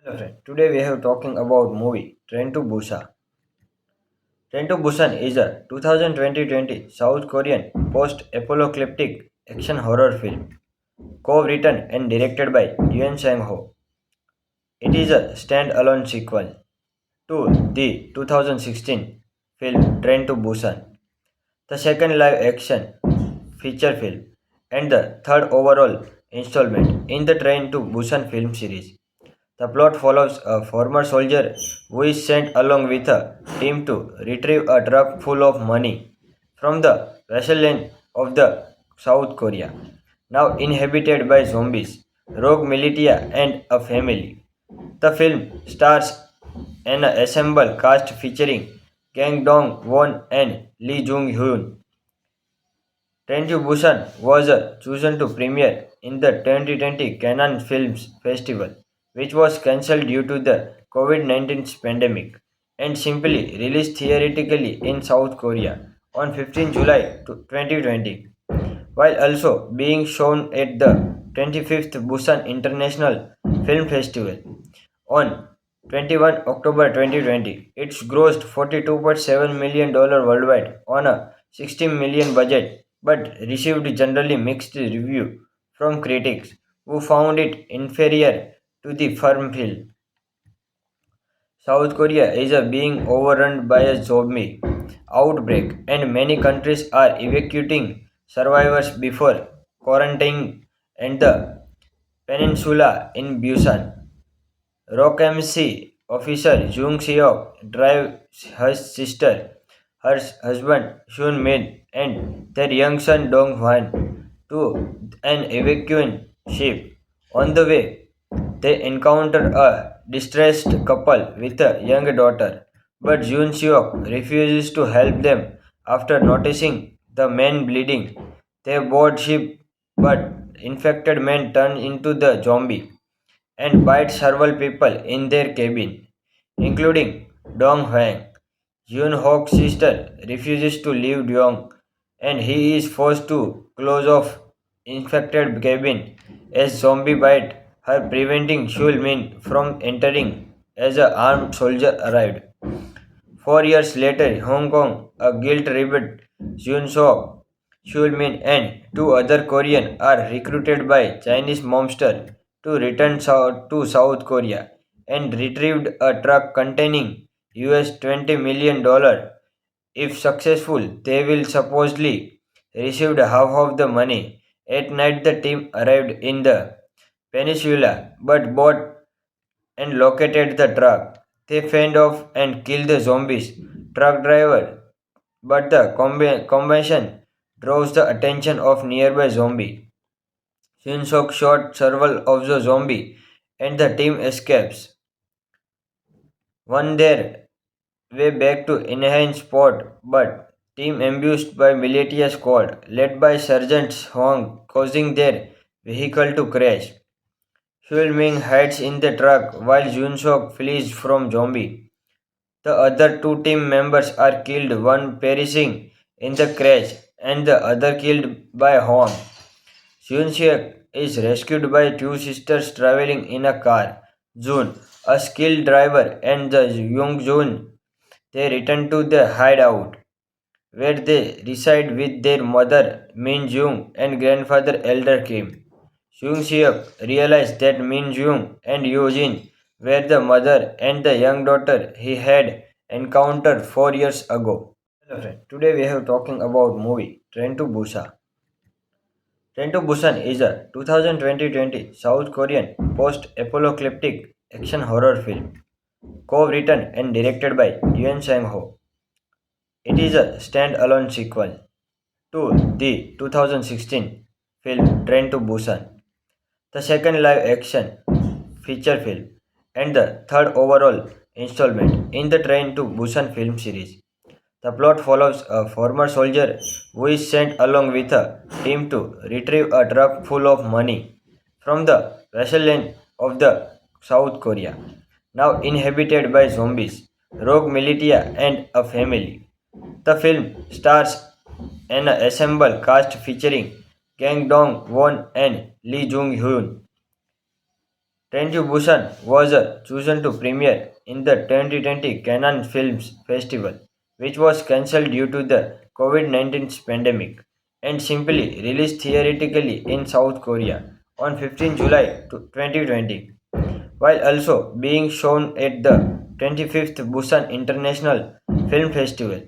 Hello friend. Today we have talking about movie Train to Busan. Train to Busan is a 2020 South Korean post-apocalyptic action horror film, co-written and directed by Yuen Sang-ho. It is a stand-alone sequel to the 2016 film Train to Busan, the second live-action feature film, and the third overall installment in the Train to Busan film series. The plot follows a former soldier who is sent along with a team to retrieve a truck full of money from the wasteland of the South Korea, now inhabited by zombies, rogue militia, and a family. The film stars an assembled cast featuring Kang Dong Won and Lee Jung Hyun. Train to Busan was chosen to premiere in the 2020 Cannes Films Festival, which was cancelled due to the COVID-19 pandemic, and simply released theatrically in South Korea on 15 July 2020, while also being shown at the 25th Busan International Film Festival on 21 October 2020. It's grossed $42.7 million worldwide on a 16 million budget, but received generally mixed review from critics who found it inferior to the firm film. South Korea is being overrun by a zombie outbreak, and many countries are evacuating survivors before quarantining and the peninsula in Busan. Rockmc officer Jung Seok drives her sister, her husband Shun Min, and their young son Dong Hwan to an evacuation ship. On the way, they encounter a distressed couple with a young daughter, but Jun Seok refuses to help them after noticing the men bleeding. They board ship, but infected men turn into the zombie and bite several people in their cabin, including Dong Hwang. Yoon Hok's sister refuses to leave Dong, and he is forced to close off infected cabin as zombie bite her, preventing Shul Min from entering as a armed soldier arrived. 4 years later, Hong Kong, a guilt-ridden Jun Sok, Shul Min, and two other Koreans are recruited by Chinese mobster to return to South Korea and retrieved a truck containing $20 million. If successful, they will supposedly receive half of the money. At night, the team arrived in the peninsula, but bought and located the truck. They fend off and kill the zombies truck driver, but the combination draws the attention of nearby zombie. Shinsok shot several of the zombie and the team escapes. One their way back to enhance spot, but team ambushed by militia squad led by Sergeant Huang, causing their vehicle to crash. Shul Ming hides in the truck while Junsok flees from zombie. The other two team members are killed, one perishing in the crash and the other killed by Hong. Hyun is rescued by two sisters traveling in a car. Jun, a skilled driver, and the young Jun. They return to the hideout, where they reside with their mother Min Jung and grandfather Elder Kim. Jung Seok realized that Min Jung and Yoo Jin were the mother and the young daughter he had encountered 4 years ago. Hello friend. Today we have talking about movie Train to Busan. Train to Busan is a 2020 South Korean post-apocalyptic action horror film, co-written and directed by Yuen Sang-ho. It is a stand-alone sequel to the 2016 film Train to Busan, the second live-action feature film, and the third overall installment in the Train to Busan film series. The plot follows a former soldier who is sent along with a team to retrieve a truck full of money from the wasteland of the South Korea, now inhabited by zombies, rogue militia, and a family. The film stars an assembled cast featuring Kang Dong Won and Lee Jung Hyun. Train to Busan was chosen to premiere in the 2020 Cannes Films Festival, which was cancelled due to the COVID-19 pandemic and simply released theatrically in South Korea on 15 July 2020, while also being shown at the 25th Busan International Film Festival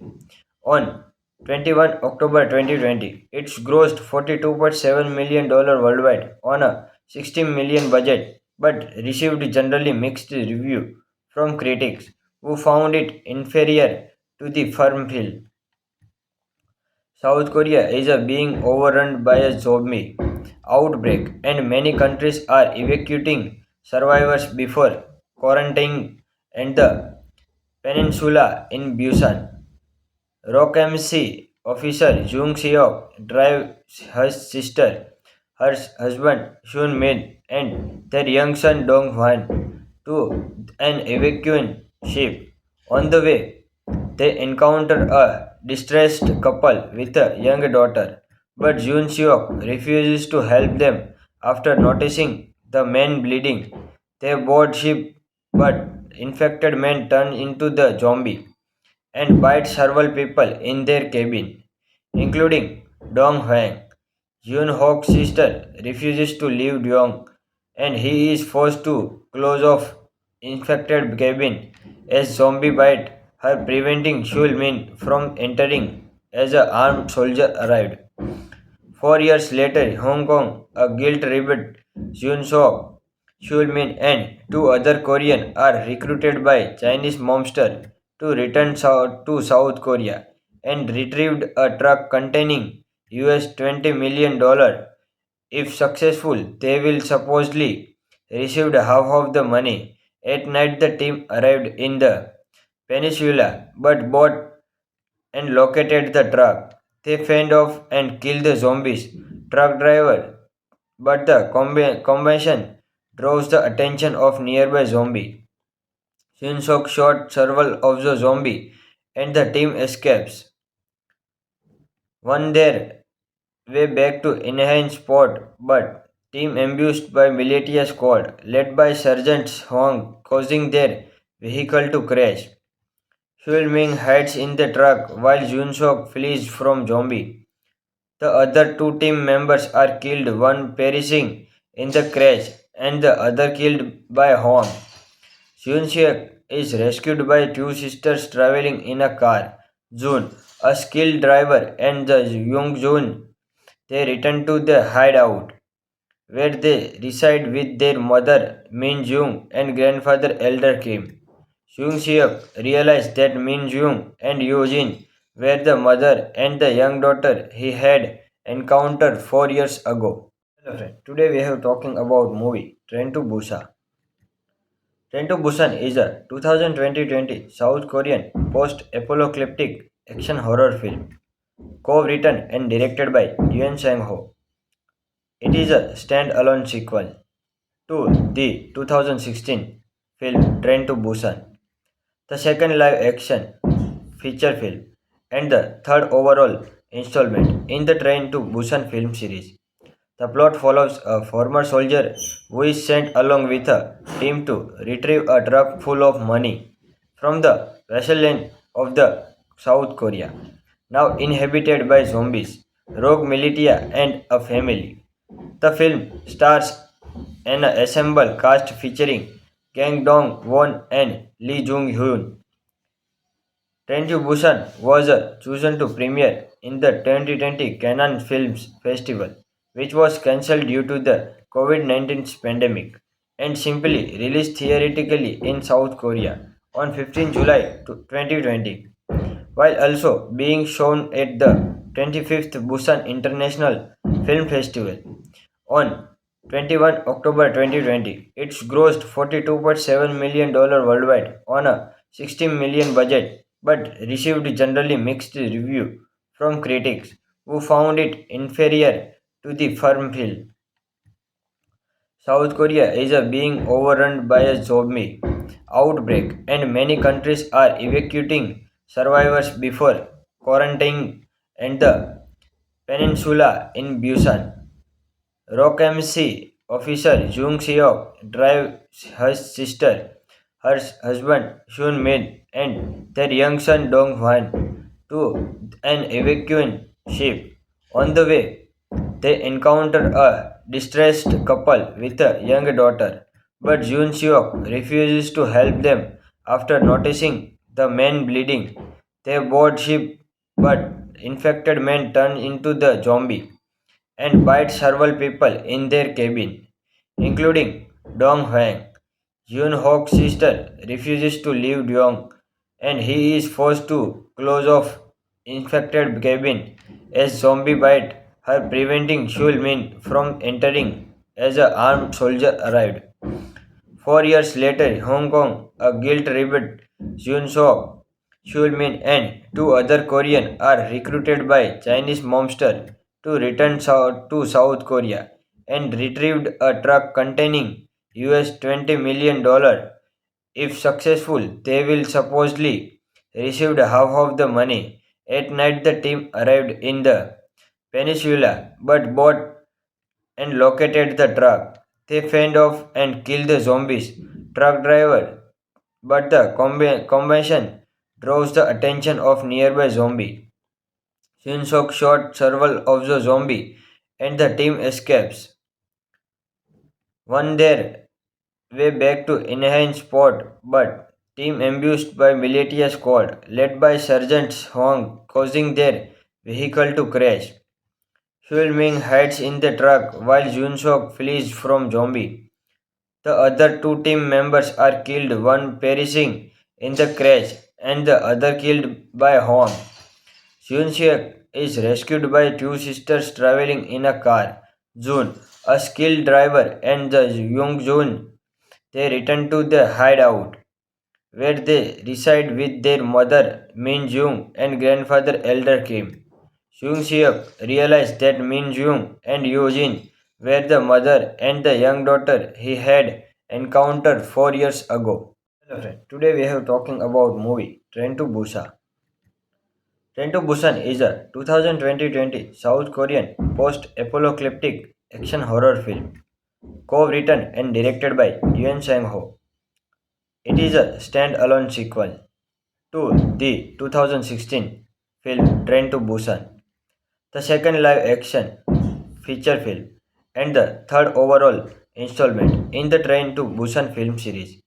on 21 October 2020. It's grossed $42.7 million worldwide on a 16 million budget, but received generally mixed review from critics who found it inferior to the firm film. South Korea is being overrun by a zombie outbreak, and many countries are evacuating survivors before quarantining and the peninsula in Busan. Rockmc officer Jung Seok drives her sister, her husband Shun Min, and their young son Dong Hwan to an evacuation ship. On the way, they encounter a distressed couple with a young daughter, but Jun Seok refuses to help them after noticing the men bleeding. They board ship, but infected men turn into the zombie and bite several people in their cabin, including Dong Huang. Yoon Hok's sister refuses to leave Dong, and he is forced to close off infected cabin as zombie bite her, preventing Shul Min from entering as an armed soldier arrived. 4 years later, Hong Kong, a guilt-ridden Jun Sok, Shul Min, and two other Koreans are recruited by Chinese mobsters to return to South Korea and retrieved a truck containing $20 million. If successful, they will supposedly receive half of the money. At night, the team arrived in the peninsula, but both and located the truck. They fend off and kill the zombies truck driver, but the combination draws the attention of nearby zombie. Shin-sok shot several of the zombie and the team escapes. One their way back to enhance spot, but team ambushed by militia squad led by Sergeant Hong, causing their vehicle to crash. Shul Ming hides in the truck while Jun Sok flees from zombie. The other two team members are killed, one perishing in the crash and the other killed by Hong. Hyun is rescued by two sisters traveling in a car. Jun, a skilled driver, and the young Jun. They return to the hideout, where they reside with their mother Min Jung and grandfather Elder Kim. Jung Seok realized that Min Jung and Yojin were the mother and the young daughter he had encountered 4 years ago. Hello friend, today we are talking about movie Train to Busan. Train to Busan is a 2020 South Korean post-apocalyptic action horror film, co-written and directed by Yoon Sang-ho. It is a stand-alone sequel to the 2016 film Train to Busan, the second live-action feature film, and the third overall installment in the Train to Busan film series. The plot follows a former soldier who is sent along with a team to retrieve a truck full of money from the wasteland of the South Korea, now inhabited by zombies, rogue militia, and a family. The film stars an assembled cast featuring Kang Dong Won and Lee Jung Hyun. Train to Busan was chosen to premiere in the 2020 Cannes Films Festival, which was cancelled due to the COVID-19 pandemic and simply released theatrically in South Korea on 15 July 2020, while also being shown at the 25th Busan International Film Festival on 21 October 2020. It's grossed $42.7 million worldwide on a 16 million budget, but received generally mixed review from critics who found it inferior to the firm film. South Korea is being overrun by a zombie outbreak, and many countries are evacuating survivors before quarantining and the peninsula in Busan. Rockmc officer Jung Seok drives her sister, her husband Shun Min, and their young son Dong Hwan to an evacuation ship. On the way, they encounter a distressed couple with a young daughter, but Jun Seok refuses to help them after noticing the men bleeding. They board ship, but infected men turn into the zombie and bite several people in their cabin, including Dong Huang. Yun Hok's sister refuses to leave Dong, and he is forced to close off infected cabin as zombie bite her, preventing Shul Min from entering as an armed soldier arrived. 4 years later, Hong Kong, a guilt-ridden Jun Sok, Shul Min, and two other Koreans are recruited by Chinese mobsters to return to South Korea and retrieved a truck containing $20 million. If successful, they will supposedly receive half of the money. At night, the team arrived in the peninsula, but both and located the truck. They fend off and kill the zombies truck driver, but the combination draws the attention of nearby zombie. Shinsok shot several of the zombie and the team escapes. One their way back to enhance spot, but team ambushed by militia squad led by Sergeant Huang, causing their vehicle to crash. Huel Ming hides in the truck while Junsok flees from zombie. The other two team members are killed, one perishing in the crash and the other killed by Hong. Hyun-sik is rescued by two sisters traveling in a car. Jun, a skilled driver, and the young Jun. They return to the hideout, where they reside with their mother Min Jung and grandfather Elder Kim. Jung Seok realized that Min Jung and Yoo Jin were the mother and the young daughter he had encountered 4 years ago. Hello friend, today we are talking about movie Train to Busan. Train to Busan is a 2020 South Korean post-apocalyptic action horror film, co-written and directed by Yoon Sang-ho. It is a stand-alone sequel to the 2016 film Train to Busan, the second live-action feature film, and the third overall installment in the Train to Busan film series.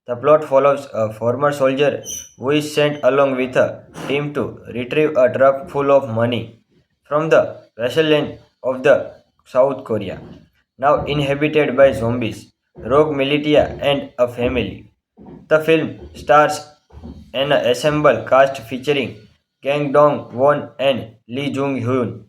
The plot follows a former soldier who is sent along with a team to retrieve a truck full of money from the wasteland of the South Korea, now inhabited by zombies, rogue militia, and a family. The film stars an assembled cast featuring Kang Dong Won and Lee Jung Hyun.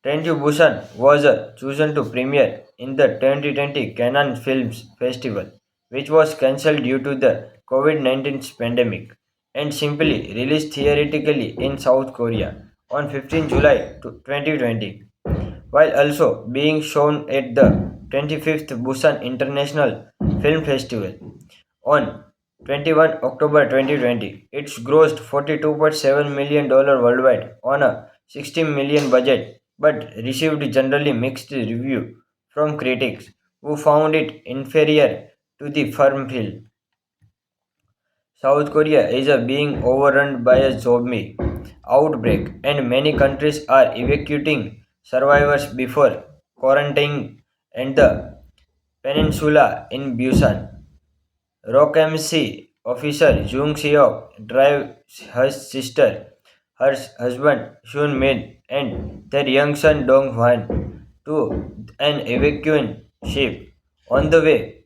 Train to Busan was chosen to premiere in the 2020 Cannes Films Festival, which was cancelled due to the COVID-19 pandemic, and simply released theatrically in South Korea on 15 July 2020, while also being shown at the 25th Busan International Film Festival on 21 October 2020. It's grossed $42.7 million worldwide on a 16 million budget, but received generally mixed review from critics who found it inferior to the firm film. South Korea is being overrun by a zombie outbreak, and many countries are evacuating survivors before quarantining and the peninsula in Busan. Rockmc officer Jung Seok drives her sister, her husband Shun Min, and their young son Dong Hwan to an evacuation ship. On the way,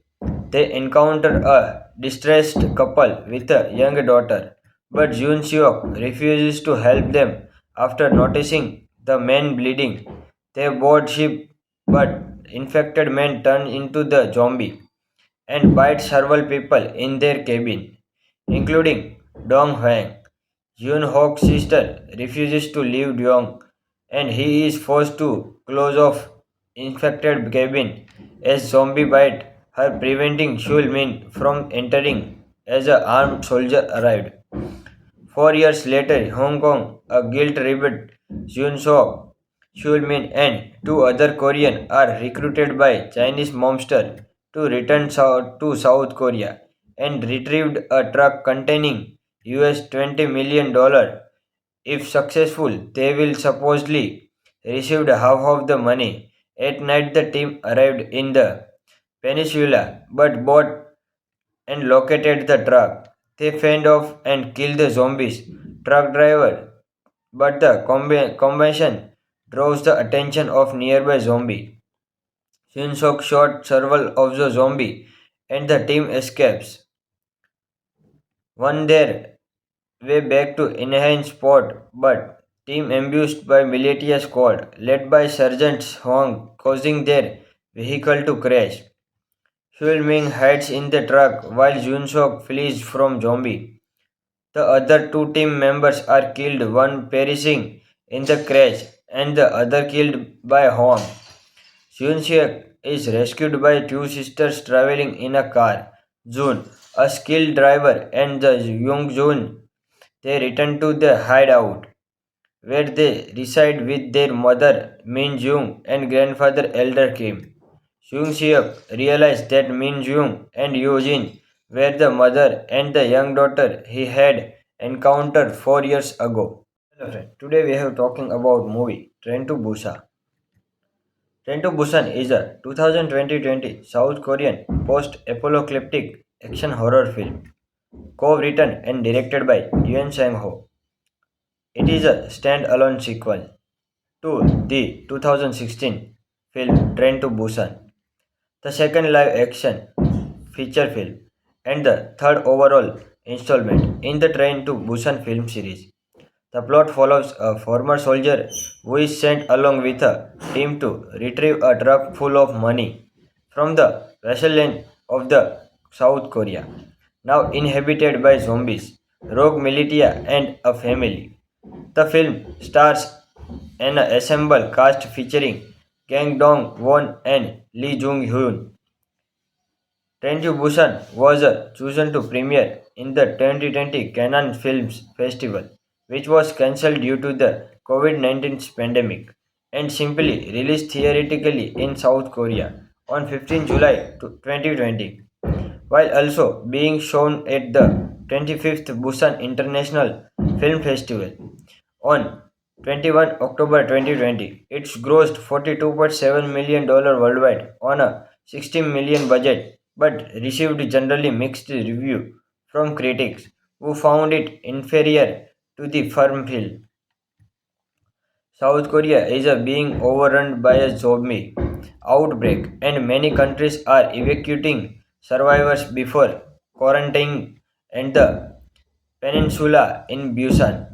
they encounter a distressed couple with a young daughter, but Jun Seok refuses to help them after noticing the men bleeding. They board ship, but infected men turn into the zombie and bite several people in their cabin, including Dong Huang. Yun Hok's sister refuses to leave Dong, and he is forced to close off infected cabin as zombie bite her, preventing Shul Min from entering as an armed soldier arrived. 4 years later, Hong Kong, a guilt-ridden Jun Sok, Shulmin and two other Koreans are recruited by Chinese mobsters to return to South Korea and retrieved a truck containing $20 million. If successful, they will supposedly received half of the money. At night, the team arrived in the peninsula but bought and located the truck. They fend off and kill the zombies truck driver, but the combination draws the attention of nearby zombie. Shin-sok shot several of the zombie and the team escapes. One their way back to enhance spot, but team ambushed by militia squad led by Sergeant Huang, causing their vehicle to crash. Huel Ming hides in the truck while Jun-sok flees from zombie. The other two team members are killed, one perishing in the crash and the other killed by Huang. Hyun-sik is rescued by two sisters traveling in a car. Jun, a skilled driver, and the Young-jun. They return to the hideout, where they reside with their mother Min-jung and grandfather Elder Kim. Hyun-sik realized that Min-jung and Yoo-jin were the mother and the young daughter he had encountered 4 years ago. Hello friend, today we are talking about movie Train to Busan. Train to Busan is a 2020 South Korean post-apocalyptic action horror film, co-written and directed by Yoon Sang-ho. It is a stand-alone sequel to the 2016 film Train to Busan, the second live-action feature film, and the third overall installment in the Train to Busan film series. The plot follows a former soldier who is sent along with a team to retrieve a truck full of money from the wasteland of the South Korea, now inhabited by zombies, rogue militia, and a family. The film stars an assembled cast featuring Kang Dong-won and Lee Jung-hyun. Train to Busan was chosen to premiere in the 2020 Cannes Films Festival, which was cancelled due to the COVID-19 pandemic, and simply released theatrically in South Korea on 15 July 2020, while also being shown at the 25th Busan International Film Festival on 21 October 2020. It's grossed $42.7 million worldwide on a 16 million budget, but received generally mixed review from critics who found it inferior to the firm film. South Korea is being overrun by a zombie outbreak, and many countries are evacuating survivors before quarantining and the peninsula in Busan.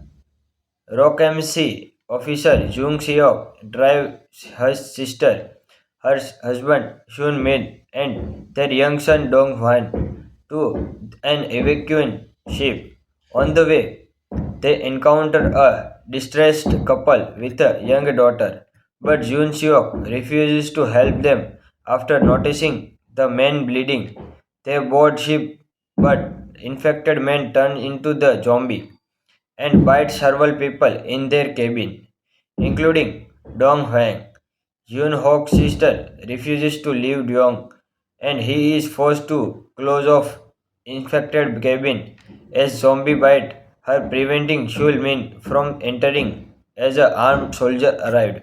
Rock-MC officer Jung Seok drives his sister, her husband Shun Min, and their young son Dong Hwan to an evacuation ship. On the way, they encounter a distressed couple with a young daughter, but Jun Seok refuses to help them after noticing the men bleeding. They board ship, but infected men turn into the zombie and bite several people in their cabin, including Dong Huang. Yoon Hok's sister refuses to leave Dong, and he is forced to close off infected cabin as zombie bite her, preventing Shul Min from entering as an armed soldier arrived.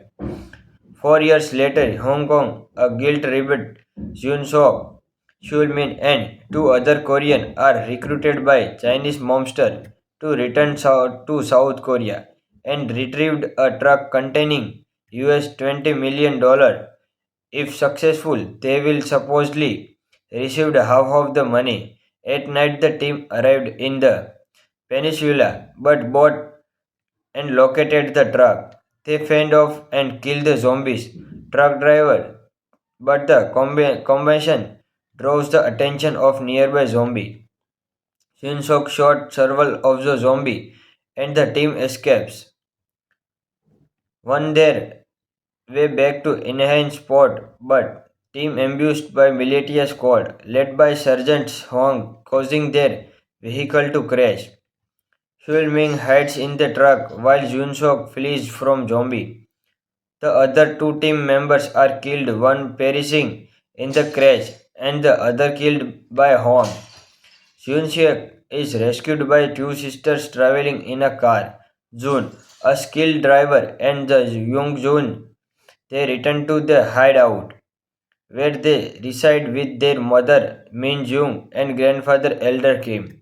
4 years later, Hong Kong, a guilt-ridden Jun Sok, Shul Min, and two other Koreans are recruited by Chinese mobsters to return to South Korea and retrieved a truck containing $20 million. If successful, they will supposedly receive half of the money. At night, the team arrived in the peninsula but bought and located the truck. They fend off and kill the zombies truck driver, but the combination draws the attention of nearby zombie. Shin-sok shot several of the zombie and the team escapes. One their way back to enhance spot, but team ambushed by militia squad led by Sergeant Huang, causing their vehicle to crash. Huel Ming hides in the truck while Jun Sok flees from zombie. The other two team members are killed, one perishing in the crash and the other killed by harm. Hyun is rescued by two sisters traveling in a car. Jun, a skilled driver, and the young Jun, they return to the hideout, where they reside with their mother Min Jung and grandfather Elder Kim.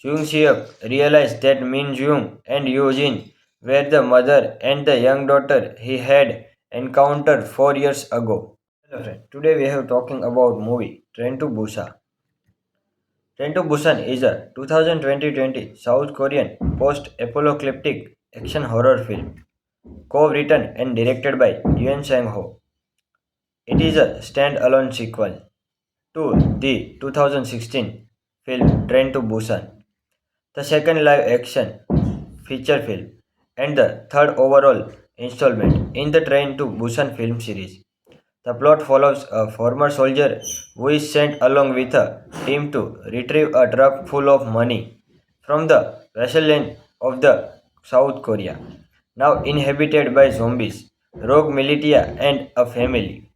Jung Seok realized that Min Jung and Yojin were the mother and the young daughter he had encountered 4 years ago. Hello friend, today we have talking about movie Train to Busan. Train to Busan is a 2020 South Korean post-apocalyptic action horror film, co-written and directed by Yoon Sang-ho. It is a stand-alone sequel to the 2016 film Train to Busan, the second live-action feature film, and the third overall installment in the Train to Busan film series. The plot follows a former soldier who is sent along with a team to retrieve a truck full of money from the wasteland of the South Korea, now inhabited by zombies, rogue militia, and a family.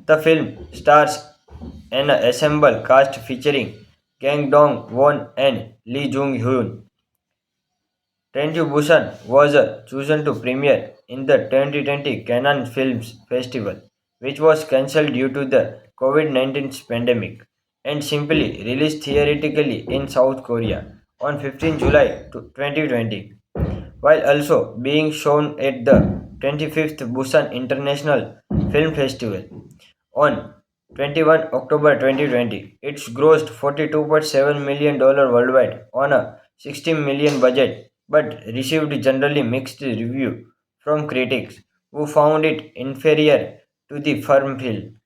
The film stars an assembled cast featuring Kang Dong-won and Lee Jung-hyun. Train to Busan was chosen to premiere in the 2020 Cannes Films Festival, which was cancelled due to the COVID-19 pandemic, and simply released theatrically in South Korea on 15 July 2020, while also being shown at the 25th Busan International Film Festival on 21 October 2020. It's grossed $42.7 million worldwide on a 16 million budget, but received generally mixed review from critics who found it inferior to the firm film.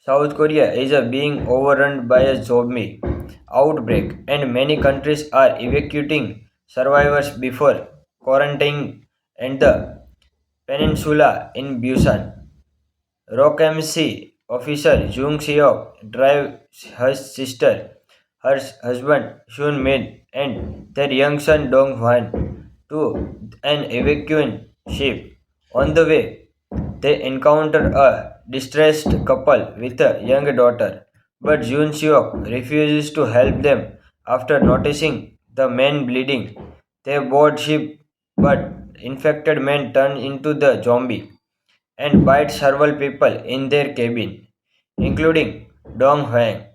South Korea is being overrun by a zombie outbreak, and many countries are evacuating survivors before quarantining and the peninsula in Busan. Rockmc officer Jung Seok drives her sister, her husband Shun Min, and their young son Dong Hwan to an evacuation ship. On the way, they encounter a distressed couple with a young daughter, but Jun Seok refuses to help them after noticing the men bleeding. They board ship, but infected men turn into the zombie and bite several people in their cabin, including Dong Hwang.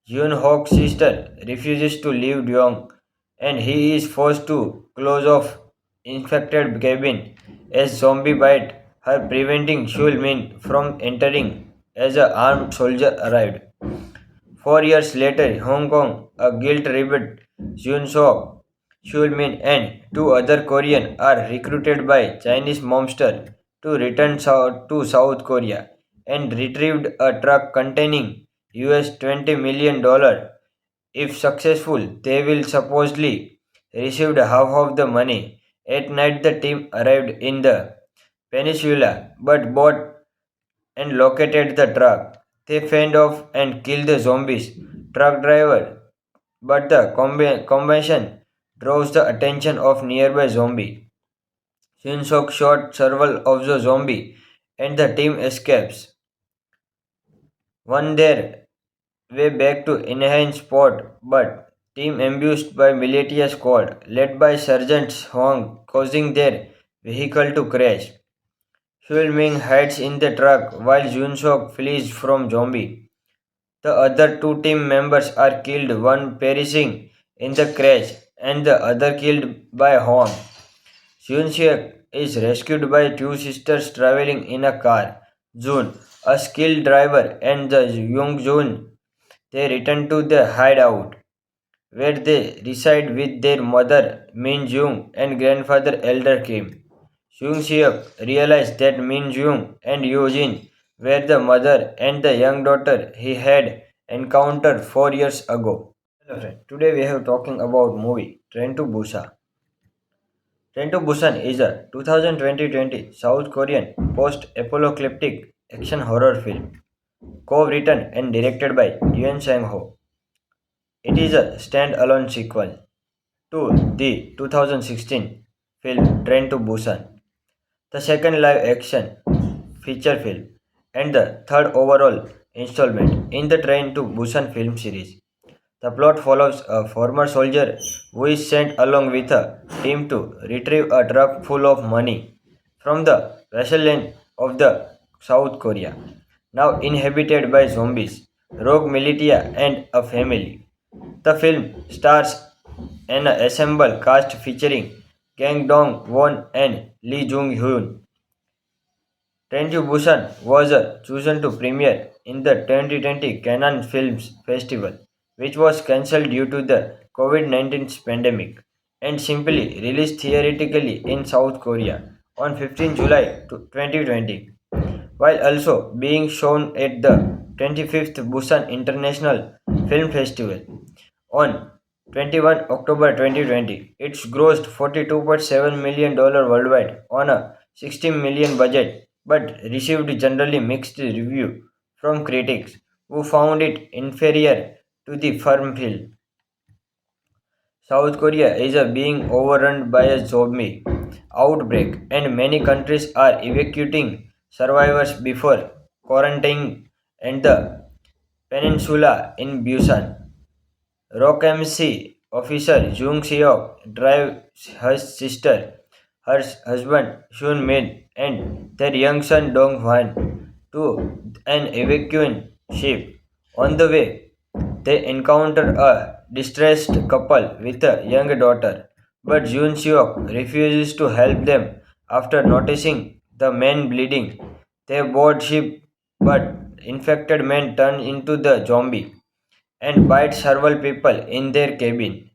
Yoon Hok's sister refuses to leave Dong, and he is forced to close off infected cabin as zombie bite her, preventing Shul Min from entering as an armed soldier arrived. 4 years later, Hong Kong, a guilt-ridden Jun Sok, Shul Min, and two other Koreans are recruited by Chinese mobsters to return to South Korea and retrieved a truck containing $20 million. If successful, they will supposedly receive half of the money. At night, the team arrived in the peninsula, but bought and located the truck. They fend off and kill the zombies truck driver, but the combination draws the attention of nearby zombie. Shinsok shot several of the zombie and the team escapes. One their way back to enhance spot, but team ambushed by militia squad led by Sergeant Huang, causing their vehicle to crash. Huil Ming hides in the truck while Junsok flees from zombie. The other two team members are killed, one perishing in the crash and the other killed by harm. Hyun is rescued by two sisters traveling in a car. Jun, a skilled driver, and the young Jun, they return to the hideout, where they reside with their mother Min Jung and grandfather Elder Kim. Jung Seok realized that Min Jung and Yojin were the mother and the young daughter he had encountered 4 years ago. Hello friend, today we have talking about movie Train to Busan. Train to Busan is a 2020 South Korean post-apocalyptic action horror film, co-written and directed by Yoon Sang-ho. It is a stand-alone sequel to the 2016 film Train to Busan, the second live action feature film, and the third overall installment in the Train to Busan film series. The plot follows a former soldier who is sent along with a team to retrieve a truck full of money from the wasteland of the South Korea, now inhabited by zombies, rogue militia, and a family. The film stars an assembled cast featuring Kang Dong-won and Lee Jung-hyun. Train to Busan was chosen to premiere in the 2020 Cannes Films Festival, which was cancelled due to the COVID-19 pandemic, and simply released theatrically in South Korea on 15 July 2020, while also being shown at the 25th Busan International Film Festival on 21 October 2020. It's grossed $42.7 million worldwide on a 16 million budget, but received generally mixed review from critics who found it inferior to the firm film. South Korea is being overrun by a zombie outbreak, and many countries are evacuating survivors before quarantining and the peninsula in Busan. Rockmc officer Jung Seok drives her sister, her husband Shun Min, and their young son Dong Hwan to an evacuation ship. On the way, they encounter a distressed couple with a young daughter, but Jun Seok refuses to help them after noticing the men bleeding. They board ship, but infected men turn into the zombie and bite several people in their cabin,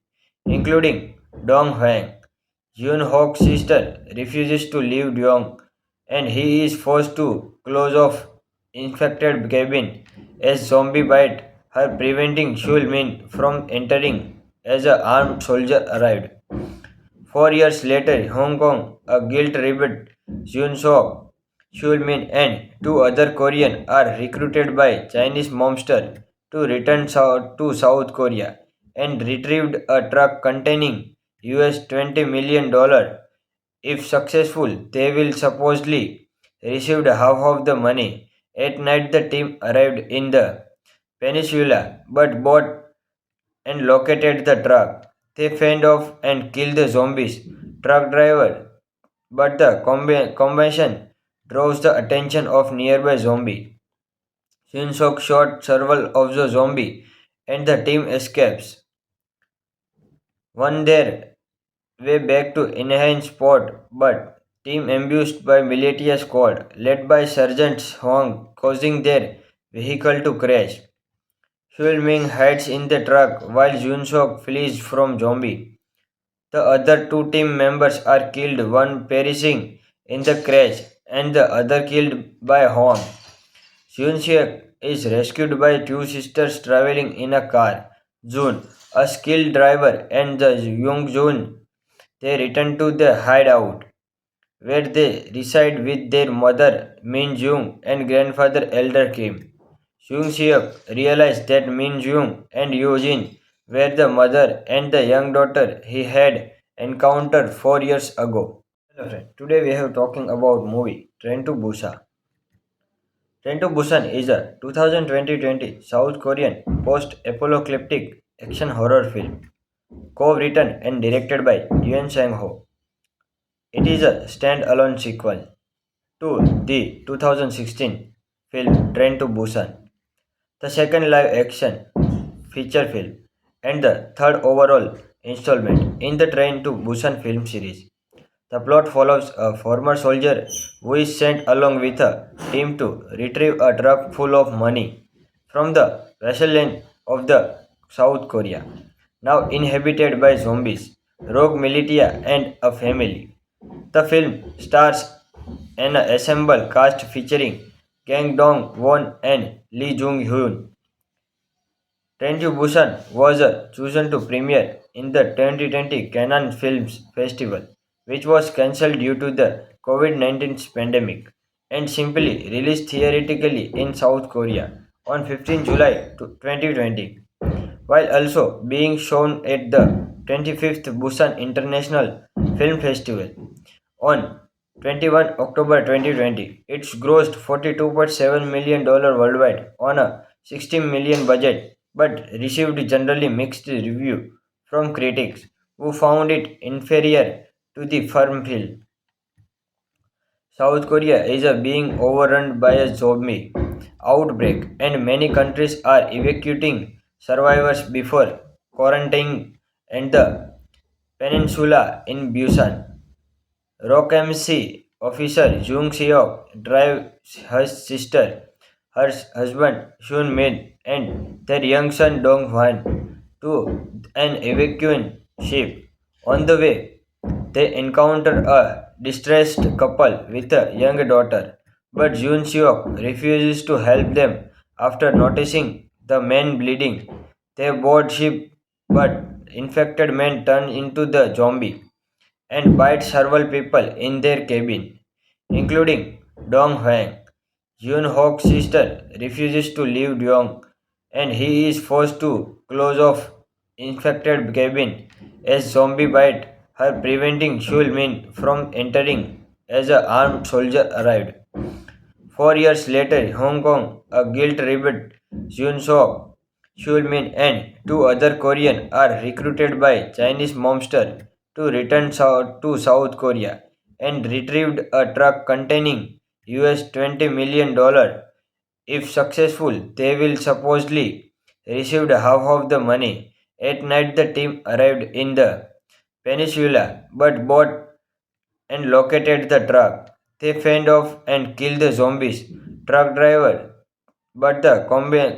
including Dong Huang. Yoon Hok's sister refuses to leave Dong, and he is forced to close off infected cabin as zombie bite her, preventing Shul Min from entering as an armed soldier arrived. 4 years later, Hong Kong, a guilt-ridden Jun Sok, Shul Min, and two other Koreans are recruited by Chinese mobsters to return to South Korea and retrieved a truck containing $20 million. If successful, they will supposedly receive half of the money. At night, the team arrived in the peninsula, but both and located the truck. They fend off and kill the zombies truck driver, but the combination draws the attention of nearby zombie. Shin-sok shot several of the zombie and the team escapes. One their way back to enhance spot, but team ambushed by militia squad led by Sergeant Huang, causing their vehicle to crash. Shul Ming hides in the truck while Jun-sok flees from zombie. The other two team members are killed, one perishing in the crash and the other killed by Horn. Hyun-sik is rescued by two sisters traveling in a car. Jun, a skilled driver, and the young Jun. They return to the hideout, where they reside with their mother Min Jung and grandfather Elder Kim. Jung Seok realized that Min Jung and Yoo Jin were the mother and the young daughter he had encountered 4 years ago. Hello friend, today we are talking about movie Train to Busan. Train to Busan is a 2020 South Korean post-apocalyptic action horror film, co-written and directed by Yoon Sang-ho. It is a stand-alone sequel to the 2016 film Train to Busan, the second live-action feature film, and the third overall installment in the Train to Busan film series. The plot follows a former soldier who is sent along with a team to retrieve a truck full of money from the wasteland of the South Korea, now inhabited by zombies, rogue militia, and a family. The film stars an assembled cast featuring Kang Dong-won and Lee Jung-hyun. Train to Busan was chosen to premiere in the 2020 Cannes Films Festival, which was cancelled due to the COVID-19 pandemic, and simply released theatrically in South Korea on 15 July 2020, while also being shown at the 25th Busan International Film Festival on 21 October 2020. It's grossed $42.7 million worldwide on a 16 million budget, but received generally mixed review from critics who found it inferior to the firm film. South Korea is being overrun by a zombie outbreak, and many countries are evacuating survivors before quarantining and the peninsula in Busan. Rock-MC officer Jung Seok drives her sister, her husband Shun Min, and their young son Dong Hwan to an evacuation ship. On the way, they encounter a distressed couple with a young daughter, but Jun Seok refuses to help them after noticing the men bleeding. They board ship, but infected men turn into the zombie and bite several people in their cabin, including Dong Huang. Yoon Hok's sister refuses to leave Dong, and he is forced to close off infected cabin as zombie bite her, preventing Shul Min from entering as an armed soldier arrived. 4 years later, Hong Kong, a guilt-ridden Jun Sok, Shul Min, and two other Koreans are recruited by Chinese mobsters to return to South Korea and retrieved a truck containing $20 million. If successful, they will supposedly receive half of the money. At night, the team arrived in the peninsula, but both and located the truck. They fend off and kill the zombies truck driver, but the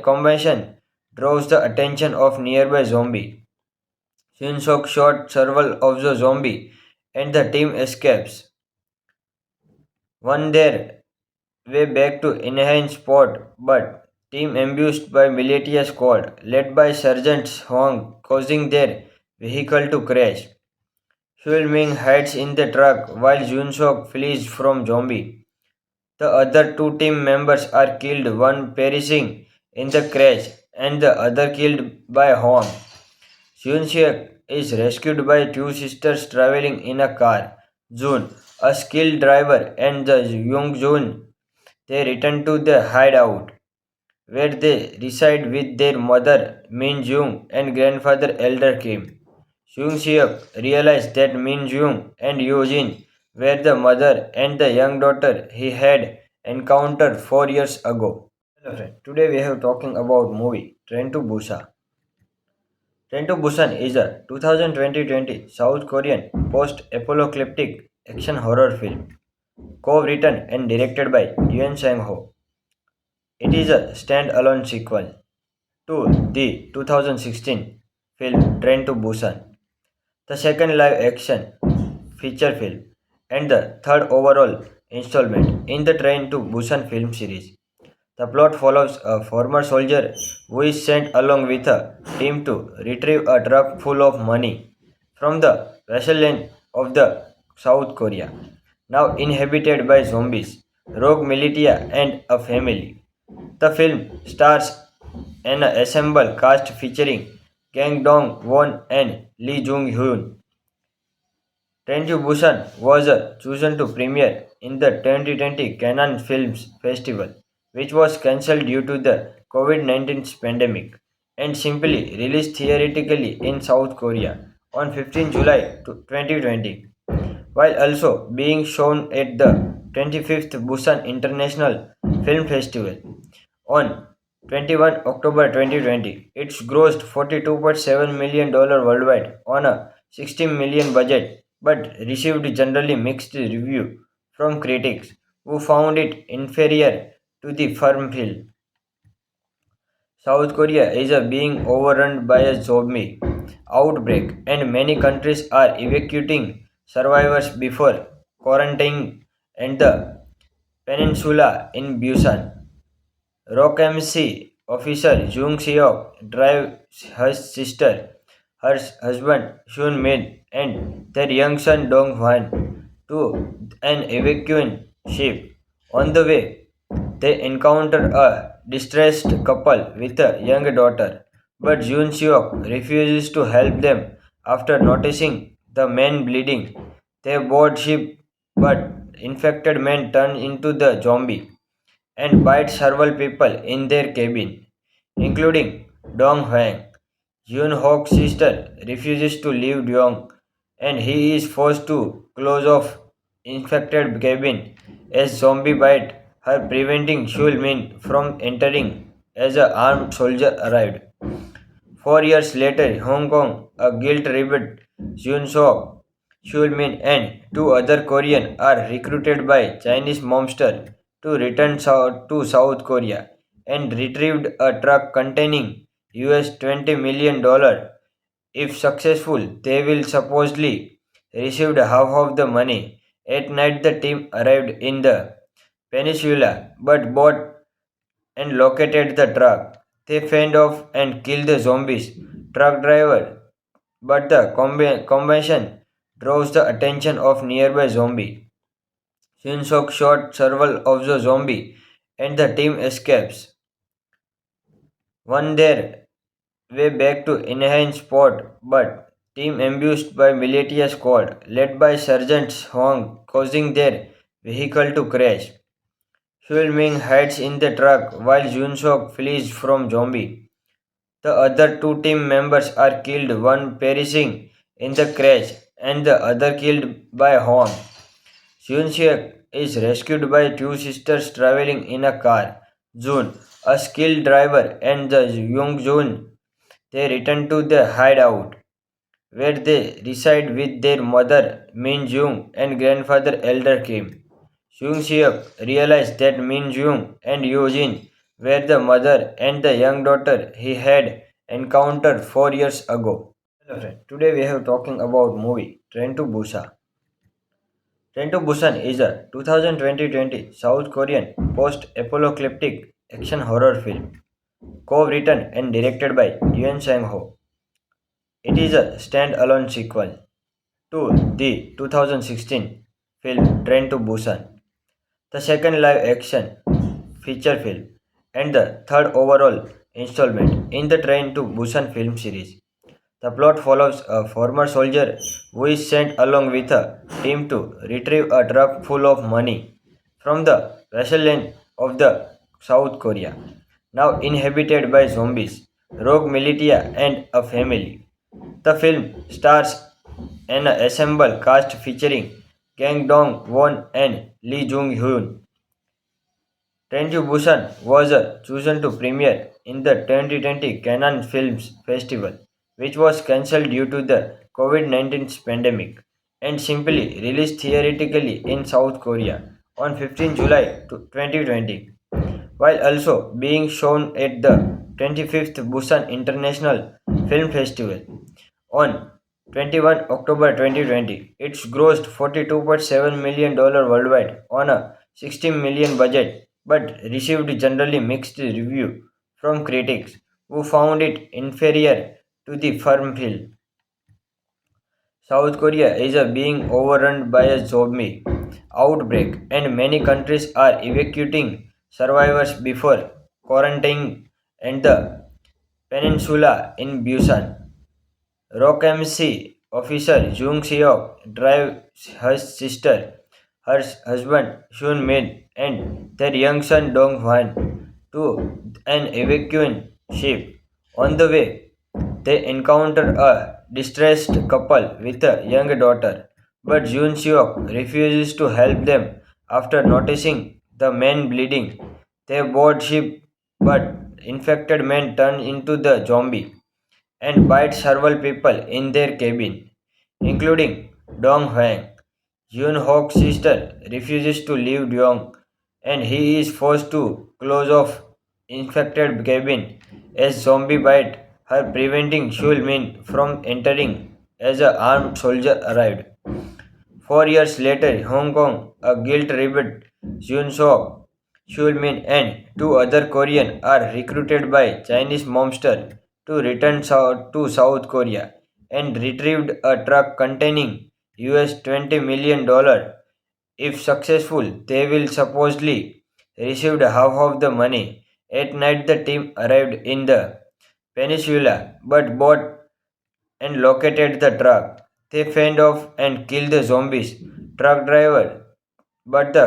combination draws the attention of nearby zombie. Shin-sok shot several of the zombie and the team escapes. One their way back to enhance spot, but team ambushed by military squad led by Sergeant Huang, causing their vehicle to crash. Huil Ming hides in the truck while Jun Sok flees from zombie. The other two team members are killed, one perishing in the crash and the other killed by Hong. Hyun-sik is rescued by two sisters traveling in a car. Jun, a skilled driver, and the Young-jun. They return to the hideout, where they reside with their mother Min-jung and grandfather Elder Kim. Hyun-sik realized that Min-jung and Yoo-jin were the mother and the young daughter he had encountered 4 years ago. Hello friend, today we have talking about movie Train to Busan. Train to Busan is a 2020 South Korean post-apocalyptic action horror film, co-written and directed by Yoon Sang-ho. It is a stand-alone sequel to the 2016 film Train to Busan, the second live-action feature film, and the third overall installment in the Train to Busan film series. The plot follows a former soldier who is sent along with a team to retrieve a truck full of money from the wasteland of the South Korea, now inhabited by zombies, rogue militia, and a family. The film stars an assembled cast featuring Kang Dong-won and Lee Jung-hyun. Train to Busan was chosen to premiere in the 2020 Cannes Films Festival, which was cancelled due to the COVID-19 pandemic, and simply released theatrically in South Korea on 15 July 2020, while also being shown at the 25th Busan International Film Festival. On 21 October 2020, it's grossed $42.7 million worldwide on a 16 million budget, but received generally mixed review from critics who found it inferior to the firm film. South Korea is being overrun by a zombie outbreak, and many countries are evacuating survivors before quarantining and the peninsula in Busan. Rock-MC officer Jung Seok drives her sister, her husband Shun Min, and their young son Dong Hwan to an evacuation ship. On the way, they encounter a distressed couple with a young daughter, but Jun Seok refuses to help them after noticing the men bleeding. They board ship, but infected men turn into the zombie and bite several people in their cabin, including Dong Huang. Yoon Hok's sister refuses to leave Dong and he is forced to close off infected cabin as zombie bite her, preventing Shul Min from entering as an armed soldier arrived. 4 years later, Hong Kong, a guilt-ridden Jun Sok, Shul Min, and two other Koreans are recruited by Chinese mobsters to return to South Korea and retrieved a truck containing $20 million. If successful, they will supposedly received half of the money. At night, the team arrived in the peninsula, but bought and located the truck. They fend off and kill the zombies truck driver, but the combination draws the attention of nearby zombie. Shin-sok shot several of the zombie and the team escapes. One their way back to enhance spot, but team ambushed by militia squad led by Sergeant Huang, causing their vehicle to crash. Huel Ming hides in the truck while Jun-sok flees from zombie. The other two team members are killed, one perishing in the crash and the other killed by Horn. Hyun-sik is rescued by two sisters traveling in a car. Jun, a skilled driver, and the young Jun. They return to the hideout, where they reside with their mother Min Jung and grandfather Elder Kim. Jung Seok realized that Min Jung and Yojin were the mother and the young daughter he had encountered 4 years ago. Hello friend, today we are talking about movie Train to Busan. Train to Busan is a 2020 South Korean post-apocalyptic action horror film, co-written and directed by Yoon Sang-ho. It is a stand-alone sequel to the 2016 film Train to Busan, the second live-action feature film, and the third overall installment in the Train to Busan film series. The plot follows a former soldier who is sent along with a team to retrieve a truck full of money from the wasteland of the South Korea, now inhabited by zombies, rogue militia, and a family. The film stars an assembled cast featuring Kang Dong-won and Lee Jung-hyun. Train to Busan was chosen to premiere in the 2020 Cannes Films Festival, which was cancelled due to the COVID-19 pandemic, and simply released theatrically in South Korea on 15 July 2020, while also being shown at the 25th Busan International Film Festival on 21 October 2020. It's grossed $42.7 million worldwide on a 16 million budget, but received generally mixed review from critics who found it inferior to the firm film. South Korea is being overrun by a zombie outbreak, and many countries are evacuating survivors before quarantining and the peninsula in Busan. Rock-MC officer Jung Seok drives her sister, her husband Shun Min, and their young son Dong Hwan to an evacuation ship. On the way, they encounter a distressed couple with a young daughter, but Jun Seok refuses to help them after noticing the men bleeding. They board ship, but infected men turn into the zombie and bite several people in their cabin, including Dong Huang. Yoon Hok's sister refuses to leave Dong and he is forced to close off infected cabin as zombie bite her, preventing Shul Min from entering as an armed soldier arrived. 4 years later, Hong Kong, a guilt-ridden Jun Sok, Shul Min, and two other Koreans are recruited by Chinese mobsters to return to South Korea and retrieved a truck containing $20 million. If successful, they will supposedly receive half of the money. At night, the team arrived in the peninsula but bought and located the truck. They fend off and kill the zombies truck driver, but the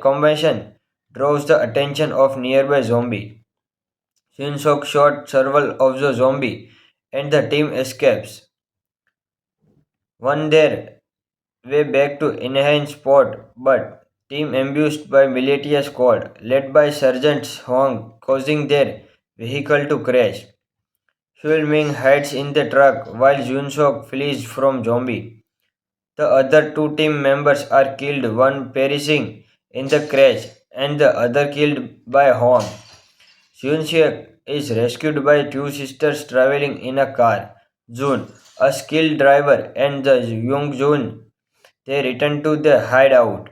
combination draws the attention of nearby zombie. Shinsook shot several of the zombie and the team escapes. One their way back to enhance spot, but team ambushed by militia squad led by Sergeant Huang causing their vehicle to crash. Xul Ming hides in the truck while Junsook flees from zombie. The other two team members are killed, one perishing in the crash and the other killed by Huang. Junseok is rescued by two sisters traveling in a car. June, a skilled driver, and the young June. They return to the hideout,